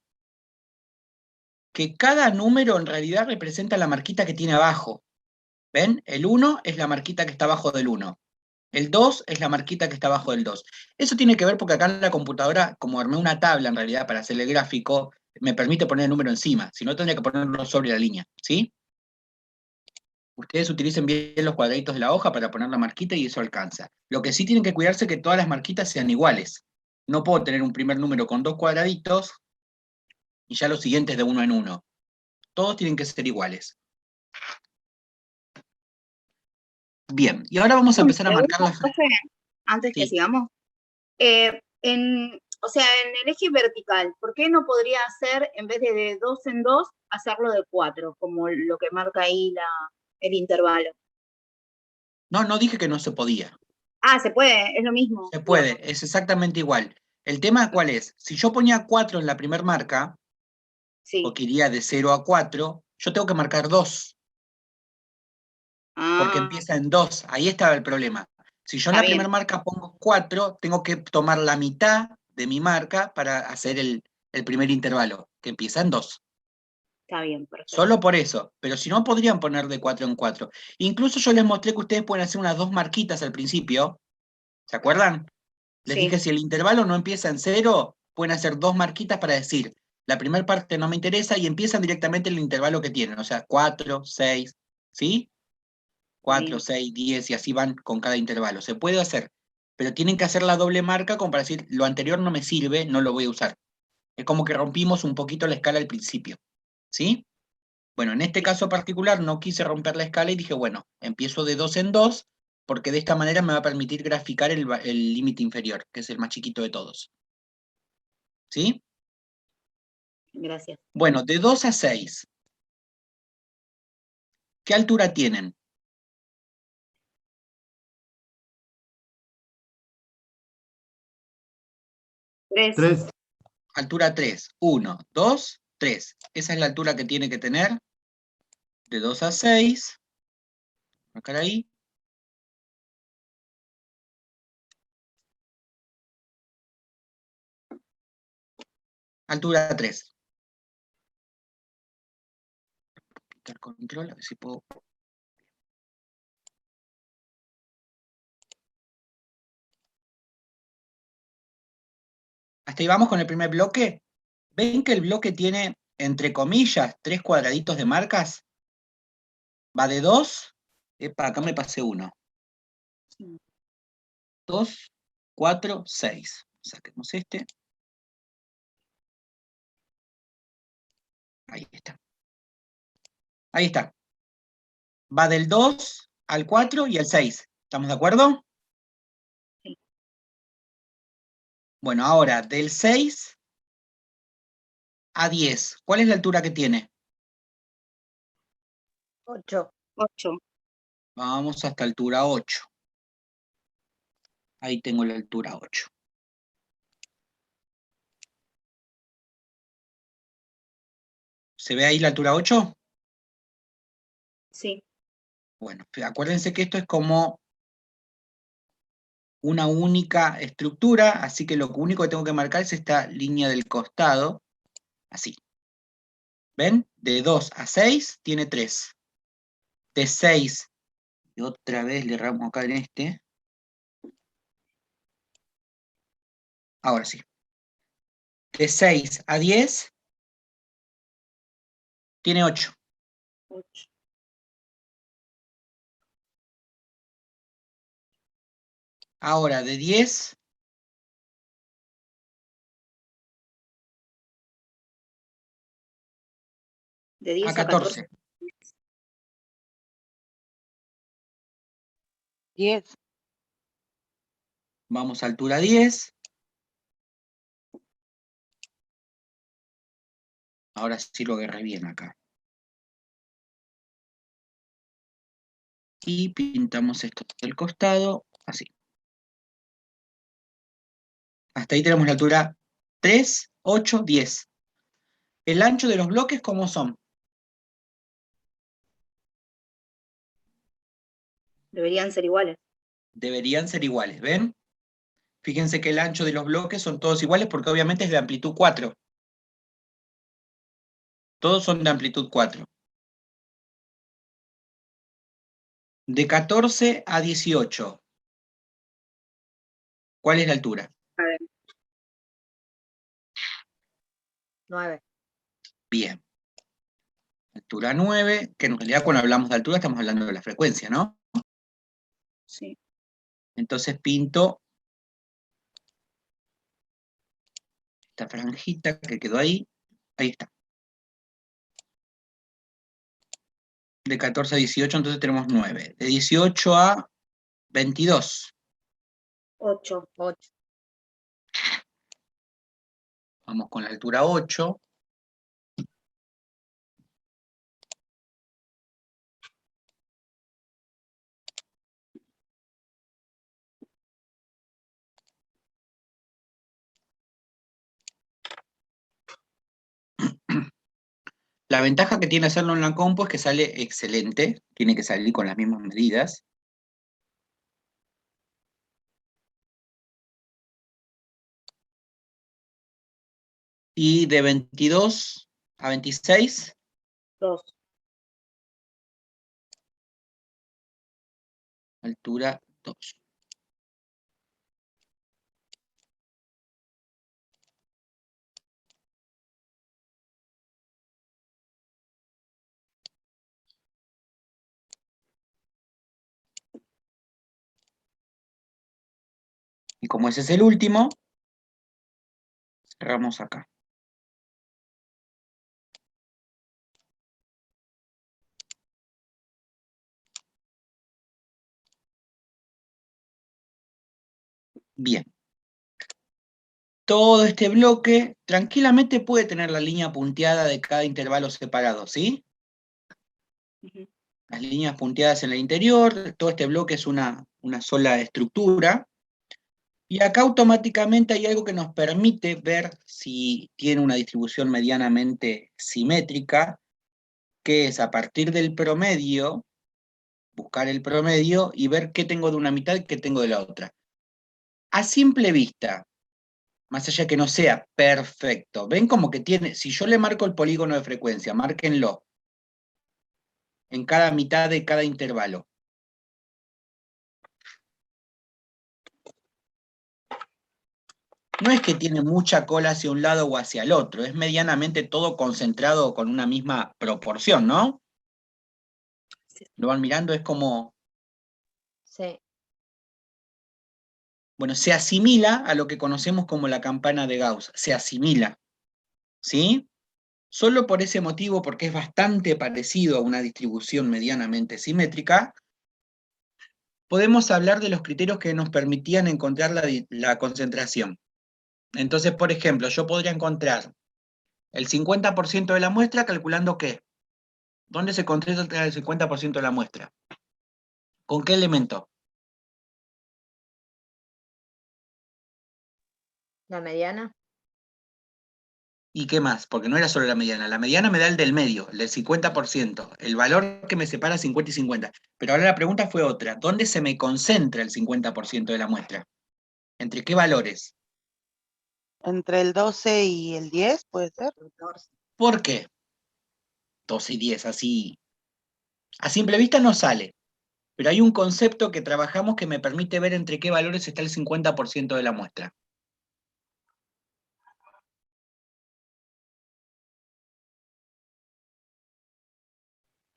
que cada número en realidad representa la marquita que tiene abajo. ¿Ven? El 1 es la marquita que está abajo del 1. El 2 es la marquita que está abajo del 2. Eso tiene que ver porque acá en la computadora, como armé una tabla en realidad para hacer el gráfico, me permite poner el número encima, si no tendría que ponerlo sobre la línea, ¿sí? Ustedes utilicen bien los cuadraditos de la hoja para poner la marquita y eso alcanza. Lo que sí tienen que cuidarse es que todas las marquitas sean iguales. No puedo tener un primer número con 2 cuadraditos y ya los siguientes de 1 en 1. Todos tienen que ser iguales. Bien, y ahora vamos a empezar a marcar las... Profe, antes que Sí. sigamos. O sea, en el eje vertical, ¿por qué no podría hacer, en vez de 2 en 2, hacerlo de 4, como lo que marca ahí el intervalo? No dije que no se podía. Ah, se puede, es lo mismo. Se puede, es exactamente igual. El tema, ¿cuál es? Si yo ponía 4 en la primera marca, Sí. porque iría de 0 a 4, yo tengo que marcar 2, porque Ah, empieza en 2. Ahí estaba el problema. Si yo en está la bien. primera marca pongo 4, tengo que tomar la mitad de mi marca para hacer el primer intervalo, que empieza en 2. Está bien, perfecto. Solo por eso, pero si no podrían poner de 4 en 4. Incluso yo les mostré que ustedes pueden hacer unas 2 marquitas al principio, ¿se acuerdan? Les Sí, dije, si el intervalo no empieza en 0, pueden hacer 2 marquitas para decir, la primera parte no me interesa, y empiezan directamente el intervalo que tienen, o sea, 4, 6, ¿sí? 4, bien. 6, 10, y así van con cada intervalo. Se puede hacer, pero tienen que hacer la doble marca como para decir, lo anterior no me sirve, no lo voy a usar. Es como que rompimos un poquito la escala al principio, ¿sí? Bueno, en este caso particular no quise romper la escala y dije, bueno, empiezo de 2 en 2, porque de esta manera me va a permitir graficar el límite inferior, que es el más chiquito de todos. ¿Sí? Gracias. Bueno, de 2 a 6, ¿qué altura tienen? 3. 3. Altura 3. 1, 2, 3. Esa es la altura que tiene que tener de 2 a 6. Marcar ahí. Altura 3. Quitar control, a ver si puedo. Hasta ahí vamos con el primer bloque. ¿Ven que el bloque tiene, entre comillas, 3 cuadraditos de marcas? Va de 2. Epa, acá me pasé 1. 2, 4, 6. Saquemos este. Ahí está. Ahí está. Va del 2 al 4 y al 6. ¿Estamos de acuerdo? Sí. Bueno, ahora, del 6 a 10, ¿cuál es la altura que tiene? 8. 8. Vamos hasta altura 8. Ahí tengo la altura 8. ¿Se ve ahí la altura 8? Sí. Bueno, acuérdense que esto es como una única estructura, así que lo único que tengo que marcar es esta línea del costado, así. ¿Ven? De 2 a 6 tiene 3. De 6, y otra vez le erramos acá en este. Ahora sí. De 6 a 10 tiene 8. 8. Ahora, de 10 De a 10 a 14. 14. 10. Vamos a altura 10. Ahora sí lo agarré bien acá. Y pintamos esto del costado, así. Hasta ahí tenemos la altura 3, 8, 10. El ancho de los bloques, ¿cómo son? Deberían ser iguales. Deberían ser iguales, ¿ven? Fíjense que el ancho de los bloques son todos iguales porque obviamente es de amplitud 4. Todos son de amplitud 4. De 14 a 18. ¿Cuál es la altura? 9. Bien. Altura 9, que en realidad cuando hablamos de altura estamos hablando de la frecuencia, ¿no? Sí. Entonces pinto esta franjita que quedó ahí. Ahí está. De 14 a 18, entonces tenemos 9. De 18 a 22. 8. Vamos con la altura 8. La ventaja que tiene hacerlo en la compu es que sale excelente. Tiene que salir con las mismas medidas. Y de 22 a 26. 2. Altura 2. Y como ese es el último, cerramos acá. Bien. Todo este bloque tranquilamente puede tener la línea punteada de cada intervalo separado, ¿sí? Las líneas punteadas en el interior, todo este bloque es una sola estructura. Y acá automáticamente hay algo que nos permite ver si tiene una distribución medianamente simétrica, que es a partir del promedio, buscar el promedio y ver qué tengo de una mitad y qué tengo de la otra. A simple vista, más allá de que no sea perfecto, ven como que tiene, si yo le marco el polígono de frecuencia, márquenlo, en cada mitad de cada intervalo. No es que tiene mucha cola hacia un lado o hacia el otro, es medianamente todo concentrado con una misma proporción, ¿no? Lo van mirando, es como, Sí. bueno, se asimila a lo que conocemos como la campana de Gauss, se asimila, ¿sí? Solo por ese motivo, porque es bastante parecido a una distribución medianamente simétrica, podemos hablar de los criterios que nos permitían encontrar la concentración. Entonces, por ejemplo, yo podría encontrar el 50% de la muestra calculando ¿qué? ¿Dónde se concentra el 50% de la muestra? ¿Con qué elemento? La mediana. ¿Y qué más? Porque no era solo la mediana. La mediana me da el del medio, el del 50%. El valor que me separa 50 y 50. Pero ahora la pregunta fue otra. ¿Dónde se me concentra el 50% de la muestra? ¿Entre qué valores? Entre el 12 y el 10, ¿puede ser? ¿Por qué? 12 y 10, así. A simple vista no sale. Pero hay un concepto que trabajamos que me permite ver entre qué valores está el 50% de la muestra.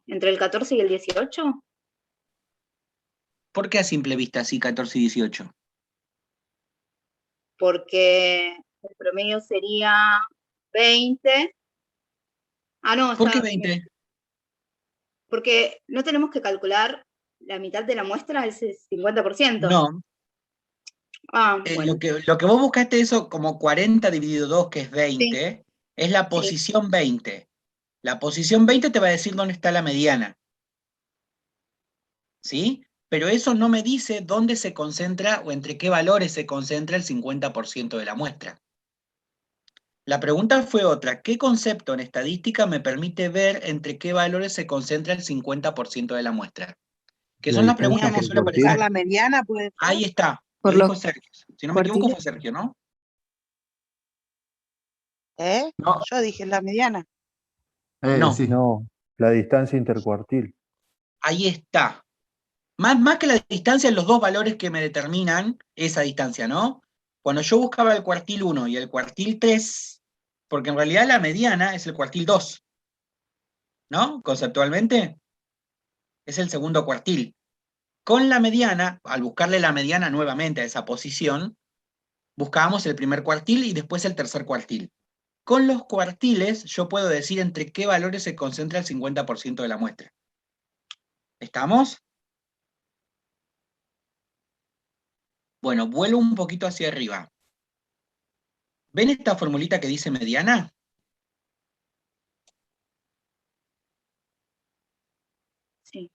¿Entre el 14 y el 18? ¿Por qué a simple vista así 14 y 18? Porque el promedio sería 20. Ah, no, ¿Por qué está. 20? Porque no tenemos que calcular la mitad de la muestra, es el 50%. No. Ah, bueno. Lo que vos buscaste eso como 40 dividido 2, que es 20, Sí, es la posición 20. La posición 20 te va a decir dónde está la mediana. ¿Sí? pero eso no me dice dónde se concentra o entre qué valores se concentra el 50% de la muestra. La pregunta fue otra: ¿qué concepto en estadística me permite ver entre qué valores se concentra el 50% de la muestra? Que La son las distancia preguntas que Teníamos suelen que intercuartil. usar aparecer. la mediana, puede ser. Ahí está, Por lo los dijo Sergio. Si no me equivoco cuartiles. fue Sergio, ¿no? ¿Eh? No, Yo dije la mediana. No. sí. No, la distancia intercuartil. Ahí está. Más que la distancia, los dos valores que me determinan esa distancia, ¿no? Cuando yo buscaba el cuartil 1 y el cuartil 3, porque en realidad la mediana es el cuartil 2, ¿no? Conceptualmente, es el segundo cuartil. Con la mediana, al buscarle la mediana nuevamente a esa posición, buscábamos el primer cuartil y después el tercer cuartil. Con los cuartiles, yo puedo decir entre qué valores se concentra el 50% de la muestra. ¿Estamos? Bueno, vuelo un poquito hacia arriba. ¿Ven esta formulita que dice mediana? Sí.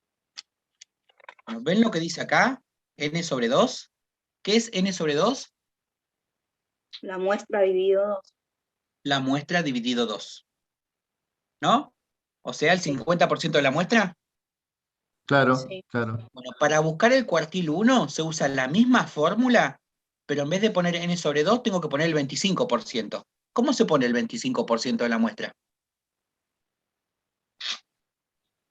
Bueno, ¿ven lo que dice acá? N sobre 2. ¿Qué es N sobre 2? La muestra dividido 2. La muestra dividido 2. ¿No? O sea, el Sí. 50% de la muestra. Claro, Sí. claro. Bueno, para buscar el cuartil 1 se usa la misma fórmula, pero en vez de poner N sobre 2 tengo que poner el 25%. ¿Cómo se pone el 25% de la muestra?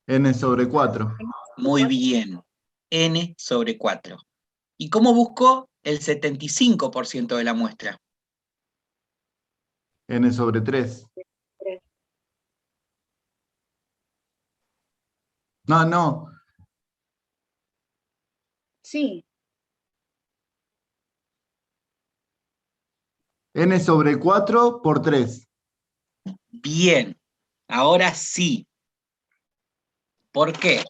N sobre 4. Muy bien. N sobre 4. ¿Y cómo busco el 75% de la muestra? N sobre 3. No, no. Sí. N sobre 4 por 3. Bien. Ahora sí. ¿Por qué?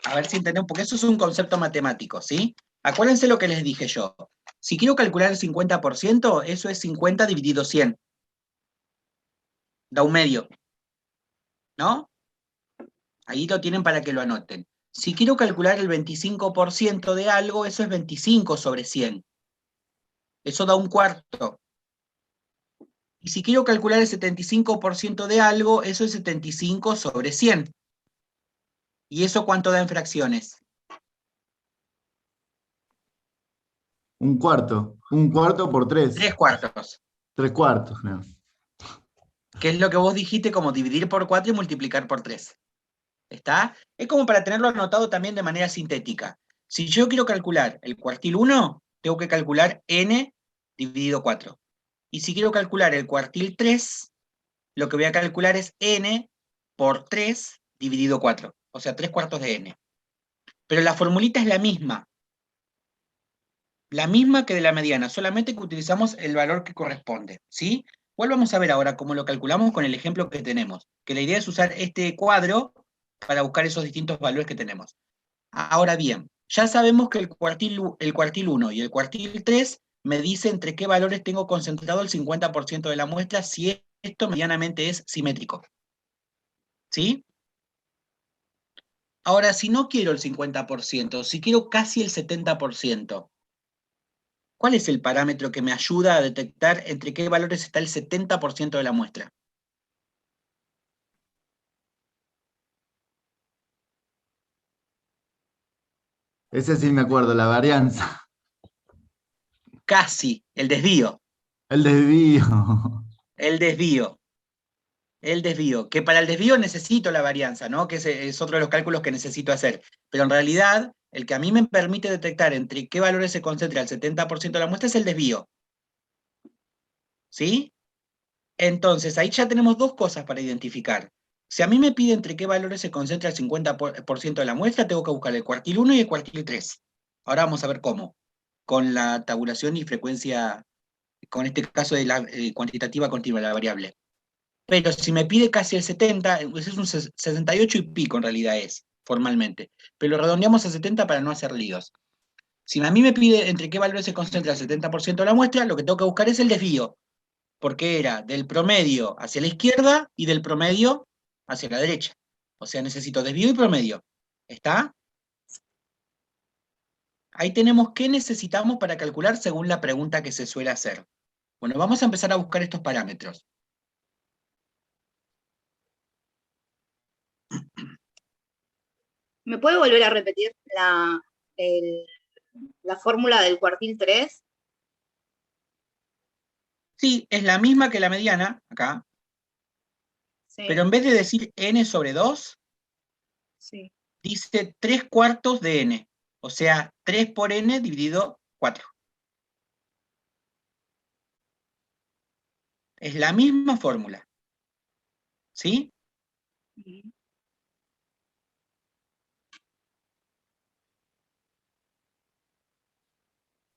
A ver si entendemos, porque eso es un concepto matemático, ¿sí? Acuérdense lo que les dije yo. Si quiero calcular el 50%, eso es 50 dividido 100. Da un medio, ¿no? Ahí lo tienen para que lo anoten. Si quiero calcular el 25% de algo, eso es 25 sobre 100. Eso da un cuarto. Y si quiero calcular el 75% de algo, eso es 75 sobre 100. ¿Y eso cuánto da en fracciones? Un cuarto. Un cuarto por 3. 3 cuartos. 3 cuartos. No. Que es lo que vos dijiste como dividir por 4 y multiplicar por 3. ¿Está? Es como para tenerlo anotado también de manera sintética. Si yo quiero calcular el cuartil 1, tengo que calcular n dividido 4. Y si quiero calcular el cuartil 3, lo que voy a calcular es n por 3 dividido 4. O sea, 3 cuartos de n. Pero la formulita es la misma. La misma que de la mediana, solamente que utilizamos el valor que corresponde, ¿sí? Igual vamos a ver ahora cómo lo calculamos con el ejemplo que tenemos, que la idea es usar este cuadro para buscar esos distintos valores que tenemos. Ahora bien, ya sabemos que el cuartil 1 y el cuartil 3 me dice entre qué valores tengo concentrado el 50% de la muestra si esto medianamente es simétrico. ¿Sí? Ahora, si no quiero el 50%, si quiero casi el 70%, ¿cuál es el parámetro que me ayuda a detectar entre qué valores está el 70% de la muestra? Ese sí me acuerdo, la varianza. Casi, el desvío. El desvío. El desvío. El desvío. Que para el desvío necesito la varianza, ¿no? Que es otro de los cálculos que necesito hacer. Pero en realidad, el que a mí me permite detectar entre qué valores se concentra el 70% de la muestra es el desvío. ¿Sí? Entonces, ahí ya tenemos dos cosas para identificar. Si a mí me pide entre qué valores se concentra el 50% de la muestra, tengo que buscar el cuartil 1 y el cuartil 3. Ahora vamos a ver cómo. Con la tabulación y frecuencia, con este caso de la cuantitativa continua, la variable. Pero si me pide casi el 70, pues es un 68 y pico en realidad es, formalmente. Pero lo redondeamos a 70 para no hacer líos. Si a mí me pide entre qué valores se concentra el 70% de la muestra, lo que tengo que buscar es el desvío, porque era del promedio hacia la izquierda y del promedio hacia la derecha. O sea, necesito desvío y promedio. ¿Está? Ahí tenemos qué necesitamos para calcular según la pregunta que se suele hacer. Bueno, vamos a empezar a buscar estos parámetros. ¿Me puede volver a repetir la fórmula del cuartil 3? Sí, es la misma que la mediana, acá, Sí, pero en vez de decir n sobre 2, sí. dice 3/4 de n. O sea, 3 por n dividido 4. Es la misma fórmula. ¿Sí? Ujú.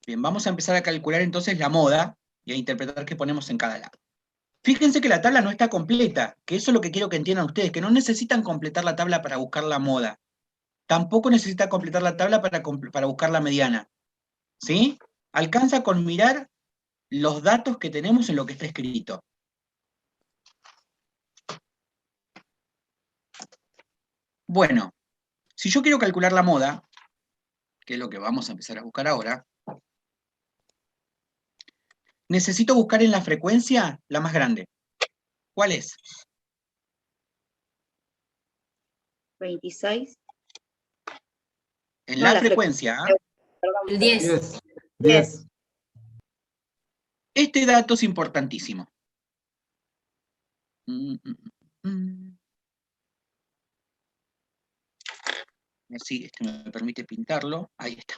Bien, vamos a empezar a calcular entonces la moda y a interpretar qué ponemos en cada lado. Fíjense que la tabla no está completa, que eso es lo que quiero que entiendan ustedes, que no necesitan completar la tabla para buscar la moda. Tampoco necesita completar la tabla para buscar la mediana. ¿Sí? Alcanza con mirar los datos que tenemos en lo que está escrito. Bueno, si yo quiero calcular la moda, que es lo que vamos a empezar a buscar ahora, necesito buscar en la frecuencia la más grande. ¿Cuál es? 26. En No, la la frecuencia, ¿ah? Perdón. El 10. 10. 10. Este dato es importantísimo. A ver si este me permite pintarlo. Ahí está.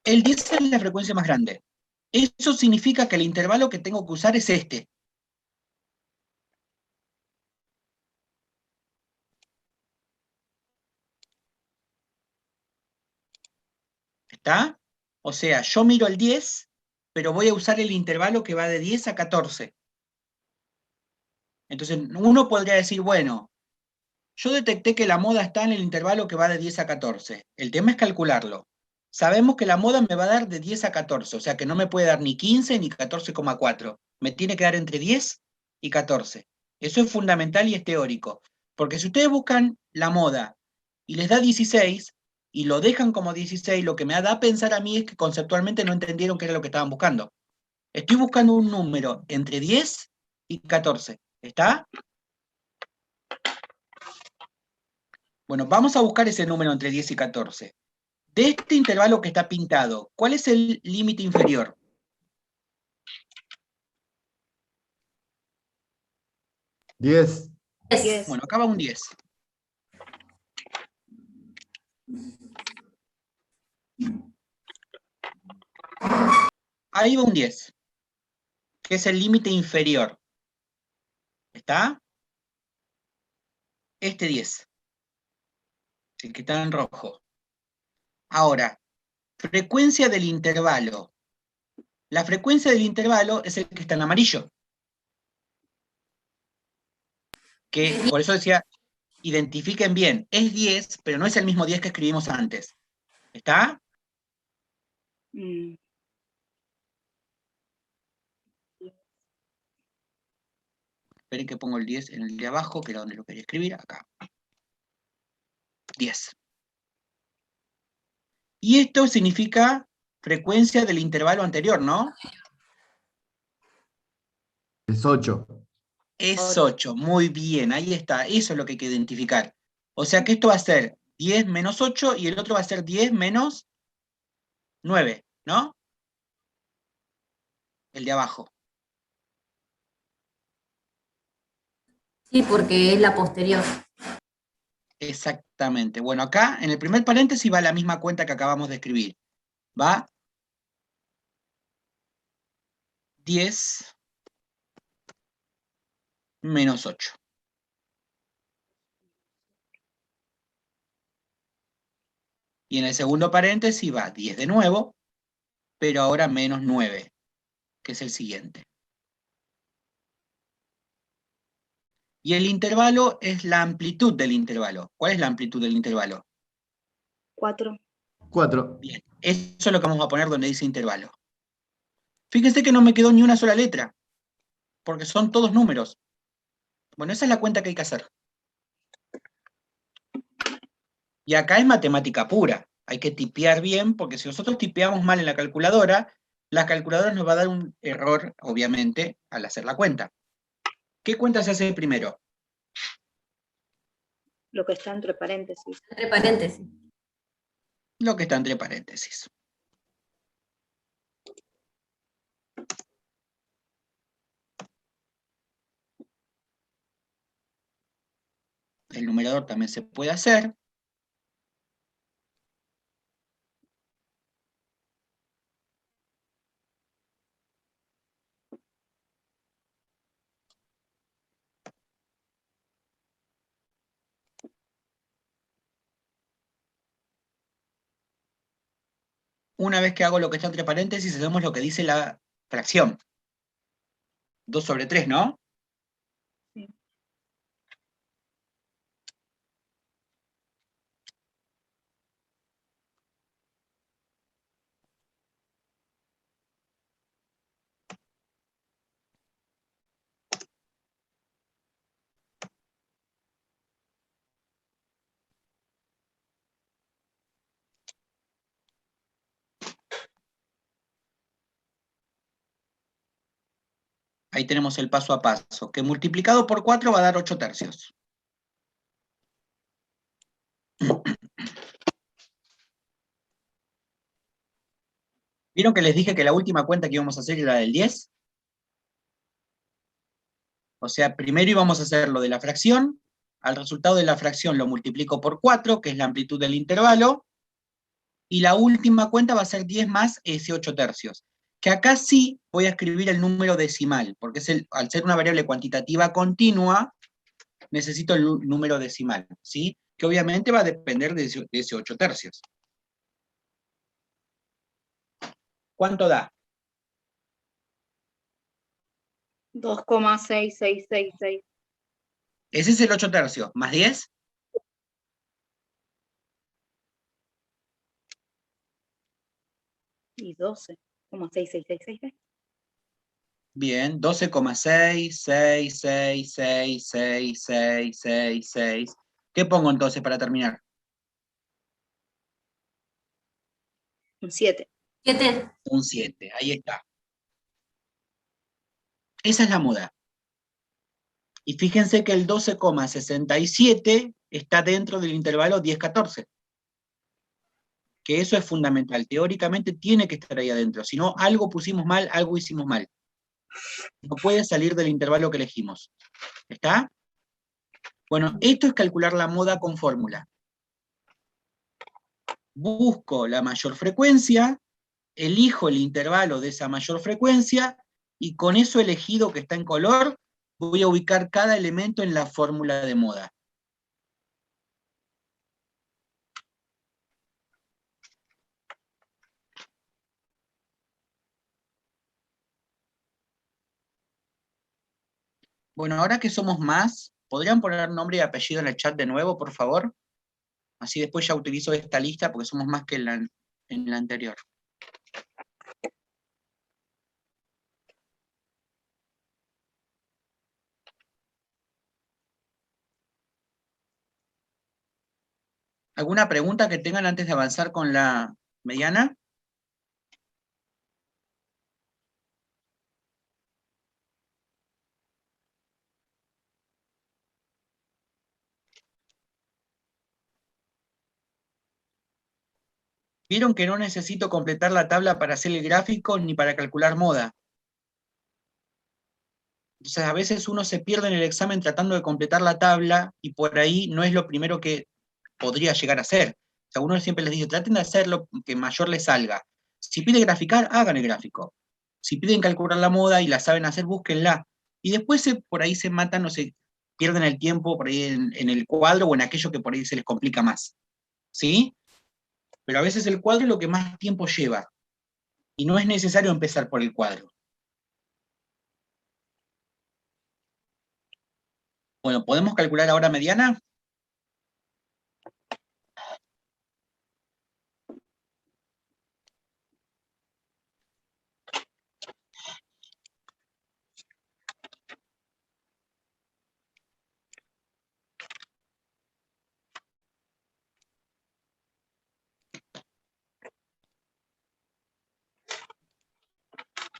El 10 es la frecuencia más grande. Eso significa que el intervalo que tengo que usar es este. ¿Está? O sea, yo miro el 10, pero voy a usar el intervalo que va de 10 a 14. Entonces, uno podría decir, bueno, yo detecté que la moda está en el intervalo que va de 10 a 14. El tema es calcularlo. Sabemos que la moda me va a dar de 10 a 14, o sea que no me puede dar ni 15 ni 14,4. Me tiene que dar entre 10 y 14. Eso es fundamental y es teórico. Porque si ustedes buscan la moda y les da 16 y lo dejan como 16, lo que me da a pensar a mí es que conceptualmente no entendieron qué era lo que estaban buscando. Estoy buscando un número entre 10 y 14. ¿Está? Bueno, vamos a buscar ese número entre 10 y 14. De este intervalo que está pintado, ¿cuál es el límite inferior? Diez. 10. Bueno, acá va un 10. Ahí va un 10, que es el límite inferior. ¿Está? Este 10, el que está en rojo. Ahora, frecuencia del intervalo. La frecuencia del intervalo es el que está en amarillo. Que por eso decía, identifiquen bien, es 10, pero no es el mismo 10 que escribimos antes. ¿Está? Mm. Esperen que pongo el 10 en el de abajo, que era donde lo quería escribir, acá. 10. Y esto significa frecuencia del intervalo anterior, ¿no? Es 8. Es 8, muy bien, ahí está, eso es lo que hay que identificar. O sea que esto va a ser 10 menos 8 y el otro va a ser 10 menos 9, ¿no? El de abajo. Sí, porque es la posterior. Exactamente. Bueno, acá en el primer paréntesis va la misma cuenta que acabamos de escribir. Va 10 menos 8. Y en el segundo paréntesis va 10 de nuevo, pero ahora menos 9, que es el siguiente. Y el intervalo es la amplitud del intervalo. ¿Cuál es la amplitud del intervalo? 4. 4. Bien, eso es lo que vamos a poner donde dice intervalo. Fíjense que no me quedó ni una sola letra, porque son todos números. Bueno, esa es la cuenta que hay que hacer. Y acá es matemática pura. Hay que tipear bien, porque si nosotros tipeamos mal en la calculadora nos va a dar un error, obviamente, al hacer la cuenta. ¿Qué cuenta se hace primero? Lo que está entre paréntesis. Entre paréntesis. Lo que está entre paréntesis. El numerador también se puede hacer. Una vez que hago lo que está entre paréntesis, hacemos lo que dice la fracción. 2/3, ¿no? Sí. Ahí tenemos el paso a paso, que multiplicado por 4 va a dar 8/3. ¿Vieron que les dije que la última cuenta que íbamos a hacer era la del 10? O sea, primero íbamos a hacer lo de la fracción, al resultado de la fracción lo multiplico por 4, que es la amplitud del intervalo, y la última cuenta va a ser 10 más ese 8/3. Que acá sí voy a escribir el número decimal, porque al ser una variable cuantitativa continua, necesito el número decimal, ¿sí? Que obviamente va a depender de ese 8/3. ¿Cuánto da? 2,6666. Ese es el 8/3, más 10. Y 12,6666. Bien, 12,666666666. ¿Qué pongo entonces para terminar? Un 7. 7. Un 7, ahí está. Esa es la muda. Y fíjense que el 12,67 está dentro del intervalo 10-14. Que eso es fundamental. Teóricamente tiene que estar ahí adentro. Si no, algo pusimos mal, algo hicimos mal. No puede salir del intervalo que elegimos. ¿Está? Bueno, esto es calcular la moda con fórmula. Busco la mayor frecuencia, elijo el intervalo de esa mayor frecuencia, y con eso elegido que está en color, voy a ubicar cada elemento en la fórmula de moda. Bueno, ahora que somos más, ¿podrían poner nombre y apellido en el chat de nuevo, por favor? Así después ya utilizo esta lista porque somos más que en la anterior. ¿Alguna pregunta que tengan antes de avanzar con la mediana? Vieron que no necesito completar la tabla para hacer el gráfico ni para calcular moda. Entonces a veces uno se pierde en el examen tratando de completar la tabla y por ahí no es lo primero que podría llegar a hacer. O sea, uno siempre les dice, traten de hacer lo que mayor les salga. Si pide graficar, hagan el gráfico. Si piden calcular la moda y la saben hacer, búsquenla. Y después por ahí se matan o se pierden el tiempo por ahí en el cuadro o en aquello que por ahí se les complica más. ¿Sí? Pero a veces el cuadro es lo que más tiempo lleva. Y no es necesario empezar por el cuadro. Bueno, ¿podemos calcular ahora mediana?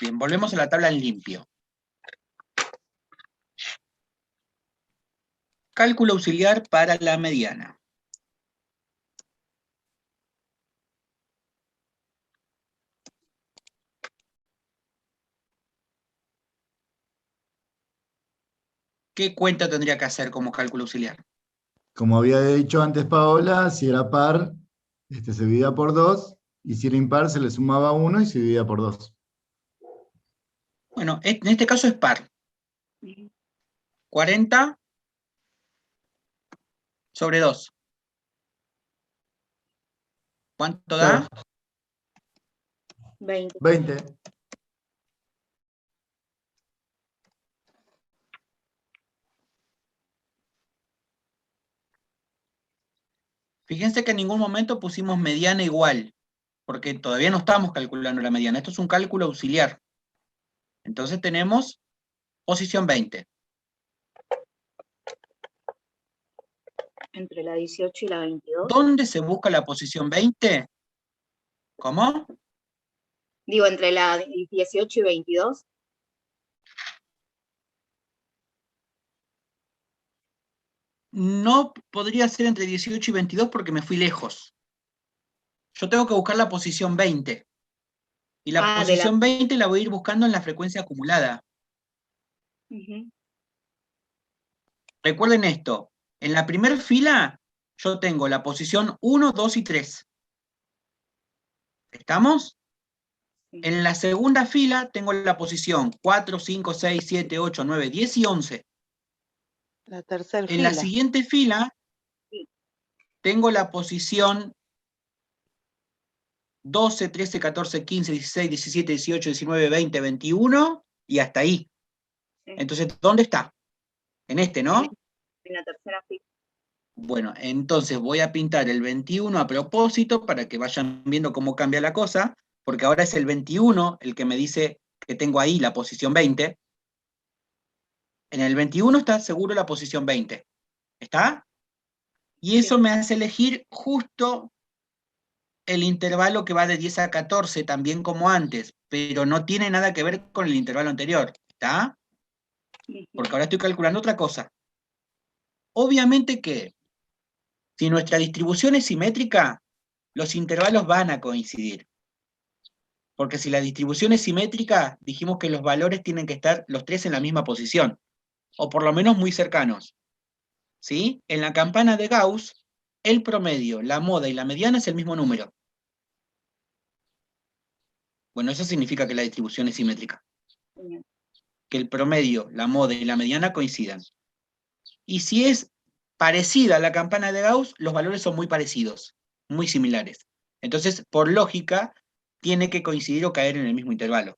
Bien, volvemos a la tabla en limpio. Cálculo auxiliar para la mediana. ¿Qué cuenta tendría que hacer como cálculo auxiliar? Como había dicho antes Paola, si era par, se dividía por 2, y si era impar se le sumaba 1 y se dividía por 2. Bueno, en este caso es par. 40 sobre 2. ¿Cuánto da? 20. 20. Fíjense que en ningún momento pusimos mediana igual, porque todavía no estamos calculando la mediana. Esto es un cálculo auxiliar. Entonces tenemos posición 20. Entre la 18 y la 22. ¿Dónde se busca la posición 20? ¿Cómo? Digo, entre la 18 y 22. No podría ser entre 18 y 22 porque me fui lejos. Yo tengo que buscar la posición 20. Y la posición 20 la voy a ir buscando en la frecuencia acumulada. Recuerden esto. En la primera fila yo tengo la posición 1, 2 y 3. ¿Estamos? En la segunda fila tengo la posición 4, 5, 6, 7, 8, 9, 10 y 11. La tercera En fila. la siguiente fila tengo la posición 12, 13, 14, 15, 16, 17, 18, 19, 20, 21 y hasta ahí. Entonces, ¿dónde está? En este, ¿no? En la tercera fila. Bueno, entonces voy a pintar el 21 a propósito para que vayan viendo cómo cambia la cosa, porque ahora es el 21 el que me dice que tengo ahí la posición 20. En el 21 está seguro la posición 20. ¿Está? Y eso me hace elegir justo el intervalo que va de 10 a 14, también como antes, pero no tiene nada que ver con el intervalo anterior. ¿Está? Porque ahora estoy calculando otra cosa. Obviamente que si nuestra distribución es simétrica, los intervalos van a coincidir. Porque si la distribución es simétrica, dijimos que los valores tienen que estar los tres en la misma posición, o por lo menos muy cercanos. ¿Sí? En la campana de Gauss, el promedio, la moda y la mediana es el mismo número. Bueno, eso significa que la distribución es simétrica. Que el promedio, la moda y la mediana coincidan. Y si es parecida a la campana de Gauss, los valores son muy parecidos, muy similares. Entonces, por lógica, tiene que coincidir o caer en el mismo intervalo.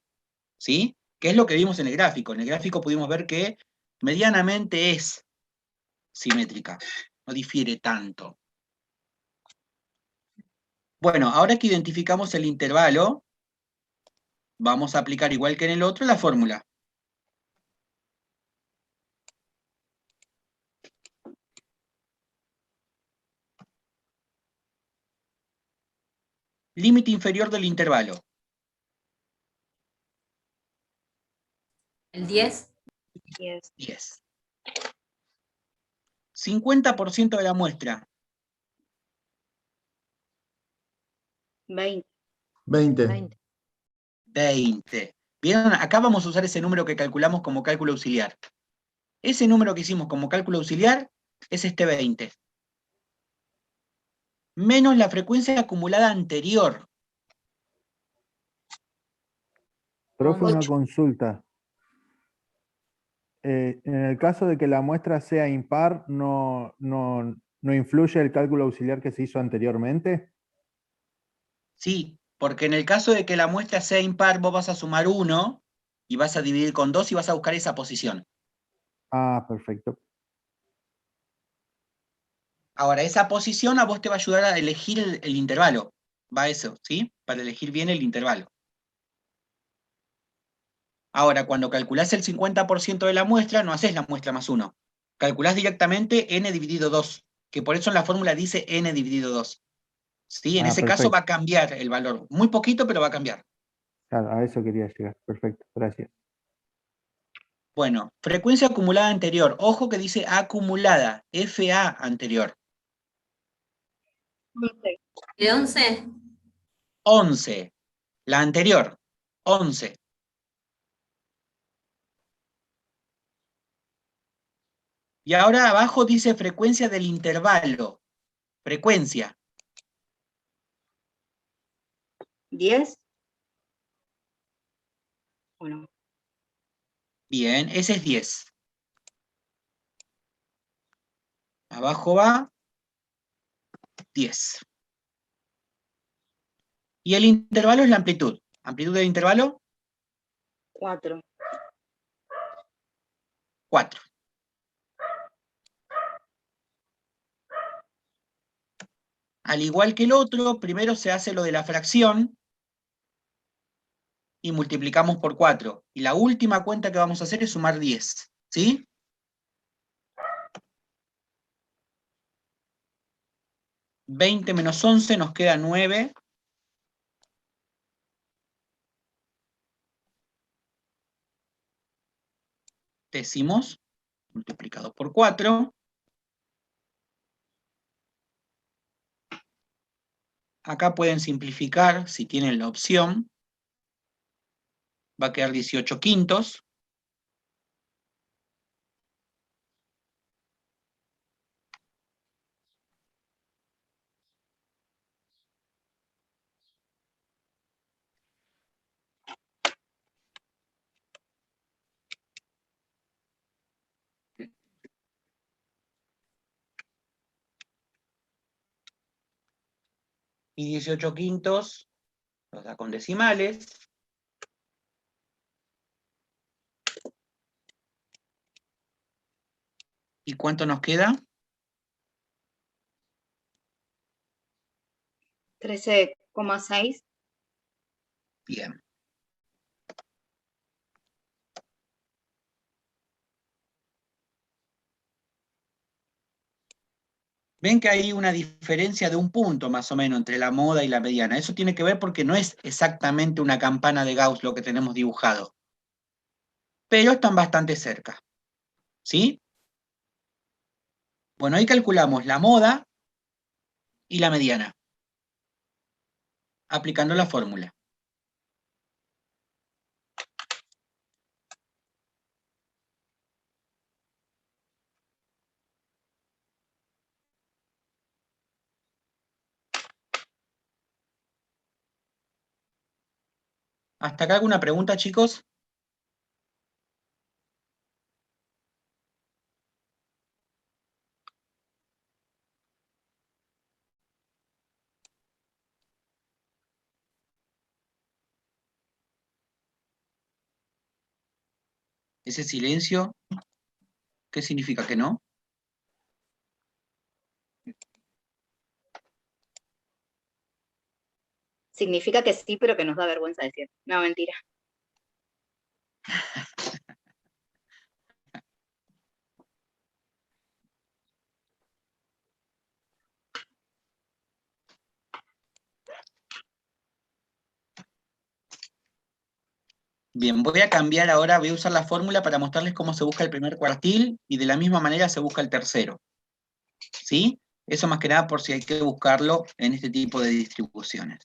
¿Sí? Que es lo que vimos en el gráfico. En el gráfico pudimos ver que medianamente es simétrica, no difiere tanto. Bueno, ahora que identificamos el intervalo, vamos a aplicar igual que en el otro la fórmula. Límite inferior del intervalo. El 10. 10. 50% de la muestra. 20. 20. 20. ¿Vieron? Acá vamos a usar ese número que calculamos como cálculo auxiliar. Ese número que hicimos como cálculo auxiliar es este 20. Menos la frecuencia acumulada anterior. Profe, una 8. consulta. En el caso de que la muestra sea impar, ¿no influye el cálculo auxiliar que se hizo anteriormente? Sí, porque en el caso de que la muestra sea impar, vos vas a sumar 1 y vas a dividir con 2 y vas a buscar esa posición. Ah, perfecto. Ahora, esa posición a vos te va a ayudar a elegir el intervalo. Va eso, ¿sí? Para elegir bien el intervalo. Ahora, cuando calculás el 50% de la muestra, no haces la muestra más 1. Calculás directamente n dividido 2, que por eso en la fórmula dice n dividido 2. ¿Sí? En ese caso va a cambiar el valor. Muy poquito, pero va a cambiar. Claro, a eso quería llegar. Perfecto, gracias. Bueno, frecuencia acumulada anterior. Ojo que dice acumulada, FA anterior. 11. ¿De 11? 11. La anterior, 11. Y ahora abajo dice frecuencia del intervalo. Frecuencia. 10. Bueno, Bien, ese es 10. Abajo va 10. Y el intervalo es la amplitud. Amplitud del intervalo, 4. 4. Al igual que el otro, primero se hace lo de la fracción y multiplicamos por 4. Y la última cuenta que vamos a hacer es sumar 10. ¿Sí? $20 menos 11 nos queda 9. Décimos, multiplicado por 4. Acá pueden simplificar, si tienen la opción. Va a quedar 18 quintos. Y 18 quintos los da con decimales. ¿Y cuánto nos queda? 13,6. Bien. Ven que hay una diferencia de un punto más o menos entre la moda y la mediana. Eso tiene que ver porque no es exactamente una campana de Gauss lo que tenemos dibujado. Pero están bastante cerca. ¿Sí? Bueno, ahí calculamos la moda y la mediana, aplicando la fórmula. ¿Hasta acá alguna pregunta, chicos? Ese silencio, ¿qué significa que no? Significa que sí, pero que nos da vergüenza decir. No, mentira. Bien, voy a cambiar ahora, voy a usar la fórmula para mostrarles cómo se busca el primer cuartil y de la misma manera se busca el tercero. ¿Sí? Eso más que nada por si hay que buscarlo en este tipo de distribuciones.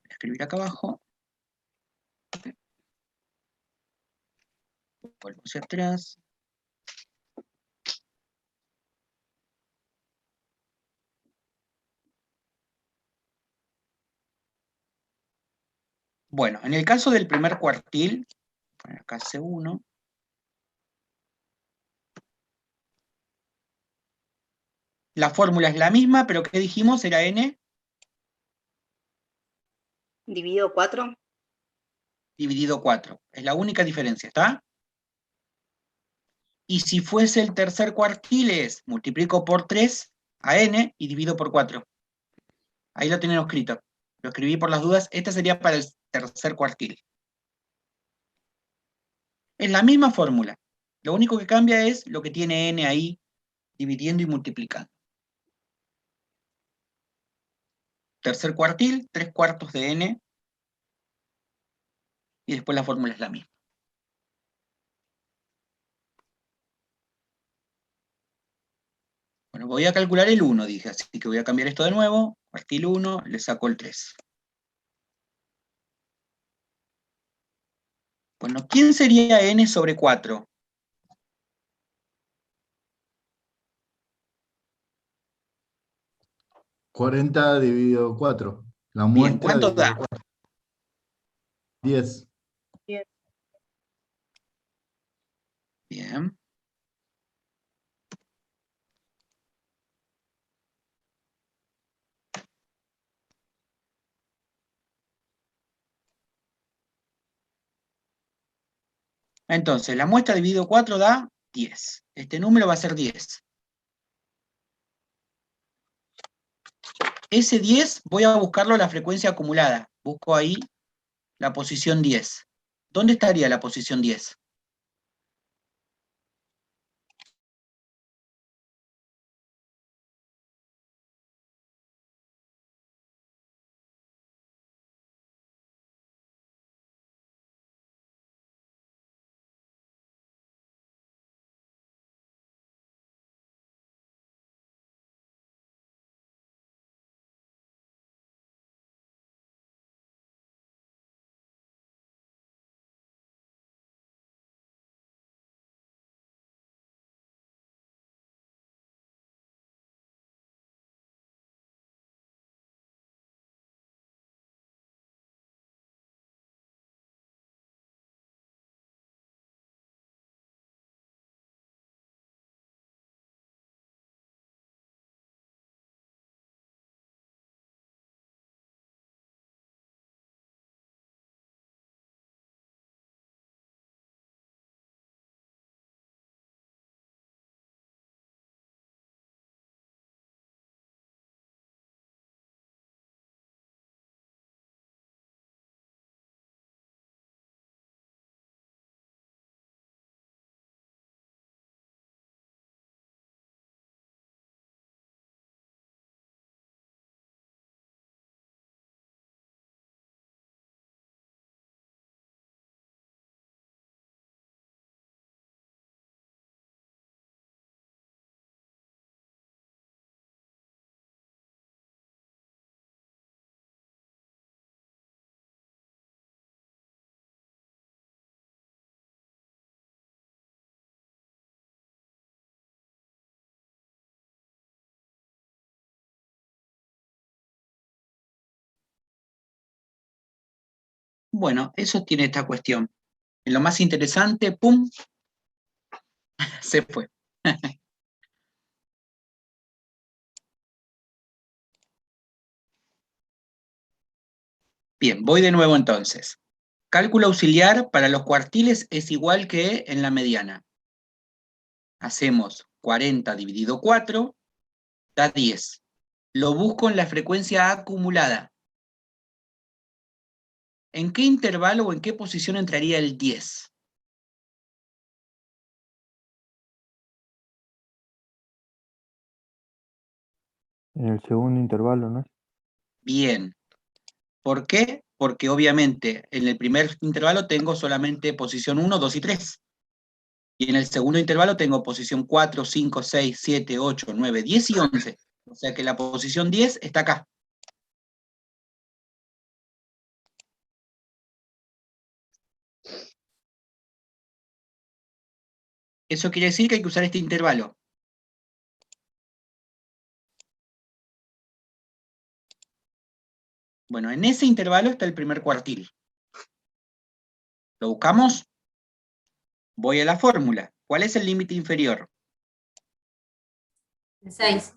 Voy a escribir acá abajo. Vuelvo hacia atrás. Bueno, en el caso del primer cuartil, voy a poner acá C1. La fórmula es la misma, pero ¿qué dijimos? Era N Dividido 4. dividido 4. Es la única diferencia, ¿está? Y si fuese el tercer cuartil es, multiplico por 3 a N y divido por 4. Ahí lo tienen escrito. Lo escribí por las dudas. Esta sería para el tercer cuartil. Es la misma fórmula. Lo único que cambia es lo que tiene N ahí, dividiendo y multiplicando. Tercer cuartil, 3 cuartos de N y después la fórmula es la misma. Bueno, voy a calcular el 1, dije, así que voy a cambiar esto de nuevo, cuartil 1, le saco el 3. Bueno, ¿quién sería n sobre 4? ¿40 dividido 4? La Bien, muestra ¿cuánto dividido da? 4. 10. Bien. Entonces, la muestra dividido 4 da 10. Este número va a ser 10. Ese 10 voy a buscarlo a la frecuencia acumulada. Busco ahí la posición 10. ¿Dónde estaría la posición 10? Bueno, eso tiene esta cuestión. En lo más interesante, ¡pum!, se fue. Bien, voy de nuevo entonces. Cálculo auxiliar para los cuartiles es igual que en la mediana. Hacemos 40 dividido 4, da 10. Lo busco en la frecuencia acumulada. ¿En qué intervalo o en qué posición entraría el 10? En el segundo intervalo, ¿no? Bien. ¿Por qué? Porque obviamente en el primer intervalo tengo solamente posición 1, 2 y 3. Y en el segundo intervalo tengo posición 4, 5, 6, 7, 8, 9, 10 y 11. O sea que la posición 10 está acá. Eso quiere decir que hay que usar este intervalo. Bueno, en ese intervalo está el primer cuartil. ¿Lo buscamos? Voy a la fórmula. ¿Cuál es el límite inferior? 6.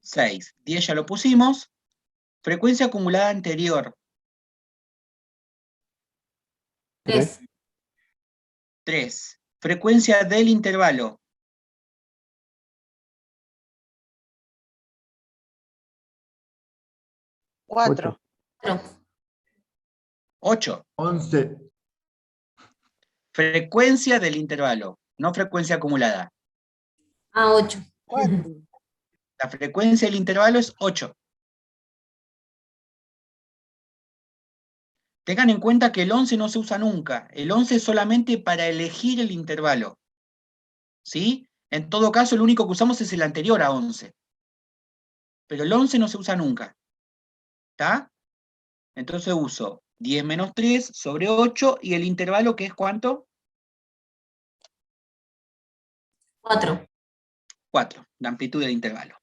6. 10 ya lo pusimos. Frecuencia acumulada anterior. 3. 3. Frecuencia del intervalo. 4. 8. 11. Frecuencia del intervalo, no frecuencia acumulada. 8. 4. La frecuencia del intervalo es 8. Tengan en cuenta que el 11 no se usa nunca. El 11 es solamente para elegir el intervalo. ¿Sí? En todo caso, el único que usamos es el anterior a 11. Pero el 11 no se usa nunca. ¿Está? Entonces uso 10 menos 3 sobre 8 y el intervalo, ¿que es cuánto? 4. 4, la amplitud del intervalo.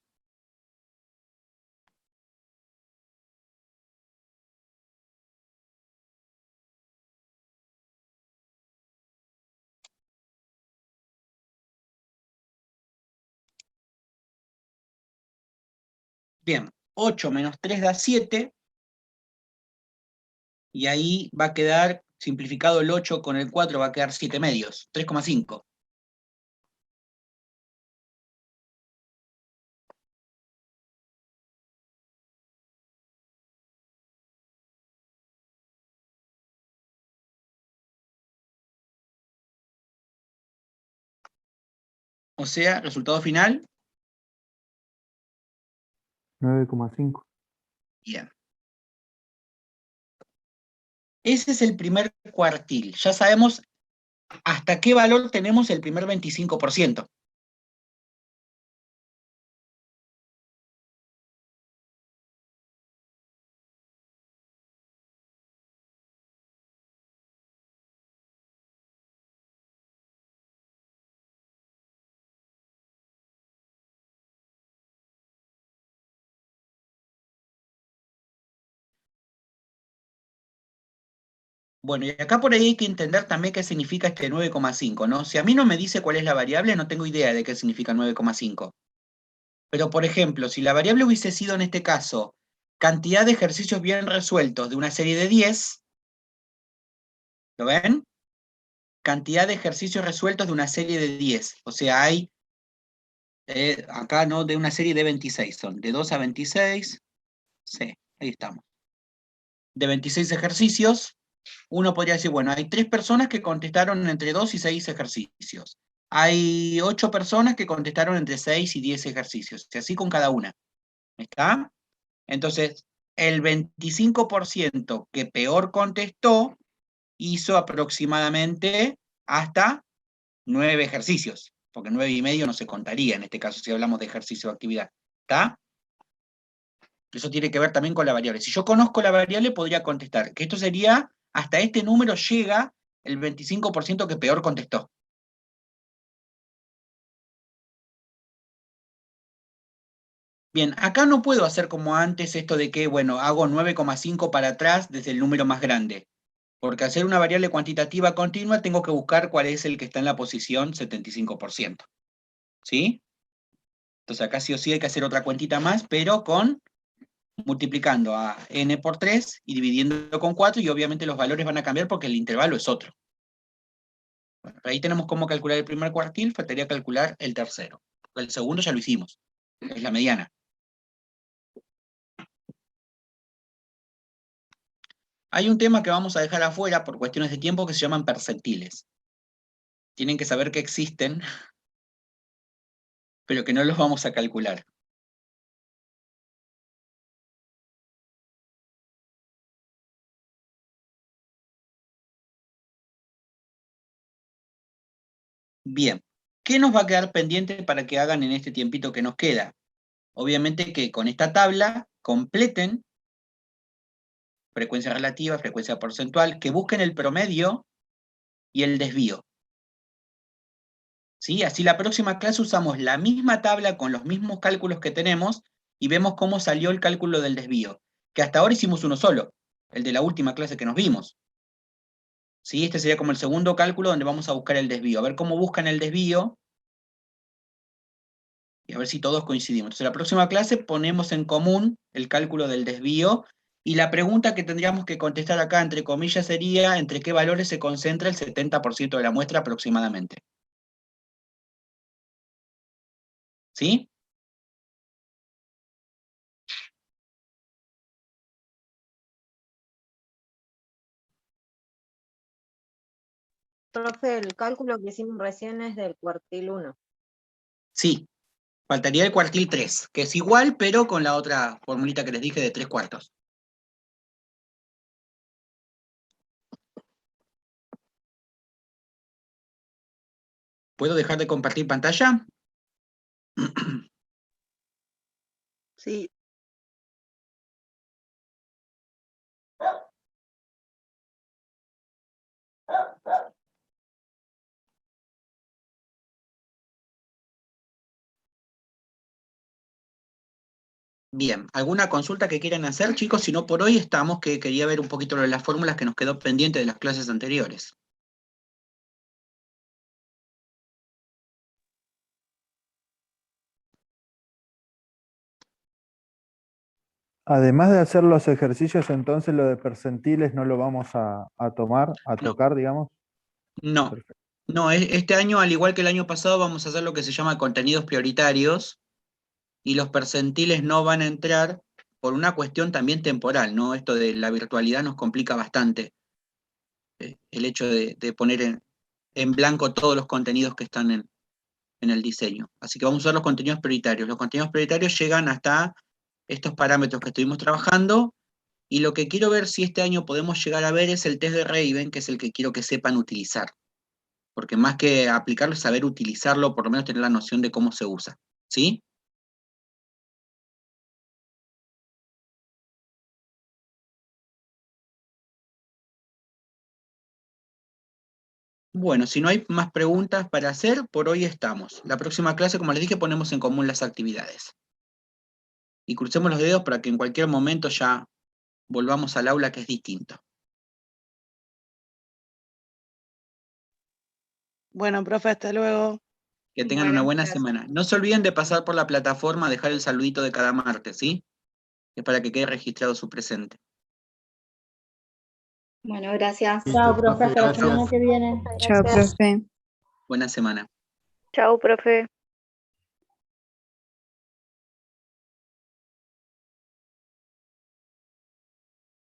Bien, 8 menos 3 da 7, y ahí va a quedar, simplificado el 8 con el 4, va a quedar 7 medios, 3,5. O sea, resultado final, 9,5. bien. Ese es el primer cuartil. Ya sabemos hasta qué valor tenemos el primer 25%. Bueno, y acá por ahí hay que entender también qué significa este 9,5, ¿no? Si a mí no me dice cuál es la variable, no tengo idea de qué significa 9,5. Pero, por ejemplo, si la variable hubiese sido en este caso cantidad de ejercicios bien resueltos de una serie de 10, ¿lo ven? Cantidad de ejercicios resueltos de una serie de 10. O sea, hay, acá no, de una serie de 26, son de 2 a 26, sí, ahí estamos. De 26 ejercicios, uno podría decir, bueno, hay 3 personas que contestaron entre 2 y 6 ejercicios. Hay 8 personas que contestaron entre 6 y 10 ejercicios, y así con cada una. ¿Está? Entonces, el 25% que peor contestó hizo aproximadamente hasta 9 ejercicios, porque 9,5 no se contaría en este caso si hablamos de ejercicio o actividad. ¿Está? Eso tiene que ver también con la variable. Si yo conozco la variable, podría contestar que esto sería, hasta este número llega el 25% que peor contestó. Bien, acá no puedo hacer como antes esto de que, bueno, hago 9,5 para atrás desde el número más grande. Porque hacer una variable cuantitativa continua tengo que buscar cuál es el que está en la posición 75%. ¿Sí? Entonces acá sí o sí hay que hacer otra cuentita más, pero multiplicando a n por 3 y dividiendo con 4, y obviamente los valores van a cambiar porque el intervalo es otro. Bueno, ahí tenemos cómo calcular el primer cuartil, faltaría calcular el tercero. El segundo ya lo hicimos, es la mediana. Hay un tema que vamos a dejar afuera por cuestiones de tiempo que se llaman percentiles. Tienen que saber que existen, pero que no los vamos a calcular. Bien, ¿qué nos va a quedar pendiente para que hagan en este tiempito que nos queda? Obviamente que con esta tabla completen frecuencia relativa, frecuencia porcentual, que busquen el promedio y el desvío. ¿Sí? Así la próxima clase usamos la misma tabla con los mismos cálculos que tenemos y vemos cómo salió el cálculo del desvío, que hasta ahora hicimos uno solo, el de la última clase que nos vimos. ¿Sí? Este sería como el segundo cálculo donde vamos a buscar el desvío, a ver cómo buscan el desvío y a ver si todos coincidimos. Entonces, la próxima clase ponemos en común el cálculo del desvío, y la pregunta que tendríamos que contestar acá, entre comillas, sería ¿entre qué valores se concentra el 70% de la muestra aproximadamente? ¿Sí? Profe, el cálculo que hicimos recién es del cuartil 1. Sí. Faltaría el cuartil 3, que es igual, pero con la otra formulita que les dije de 3/4. ¿Puedo dejar de compartir pantalla? Sí. Bien, ¿alguna consulta que quieran hacer, chicos? Si no, por hoy estamos, que quería ver un poquito de las fórmulas que nos quedó pendiente de las clases anteriores. Además de hacer los ejercicios, entonces lo de percentiles no lo vamos a tomar, a No. tocar, digamos. No, Perfecto. no, este año, al igual que el año pasado, vamos a hacer lo que se llama contenidos prioritarios, y los percentiles no van a entrar por una cuestión también temporal, ¿no? Esto de la virtualidad nos complica bastante, el hecho de poner en blanco todos los contenidos que están en el diseño. Así que vamos a usar los contenidos prioritarios. Los contenidos prioritarios llegan hasta estos parámetros que estuvimos trabajando, y lo que quiero ver si este año podemos llegar a ver es el test de Raven, que es el que quiero que sepan utilizar. Porque más que aplicarlo, es saber utilizarlo, por lo menos tener la noción de cómo se usa. ¿Sí? Bueno, si no hay más preguntas para hacer, por hoy estamos. La próxima clase, como les dije, ponemos en común las actividades. Y crucemos los dedos para que en cualquier momento ya volvamos al aula, que es distinto. Bueno, profe, hasta luego. Que tengan una Bueno, buena gracias. semana. No se olviden de pasar por la plataforma, dejar el saludito de cada martes, ¿sí? Es para que quede registrado su presente. Bueno, gracias. Listo, Chao, profe, hasta la gracias. semana que viene. Muchas Chao, gracias. profe. Buena semana. Chao, profe.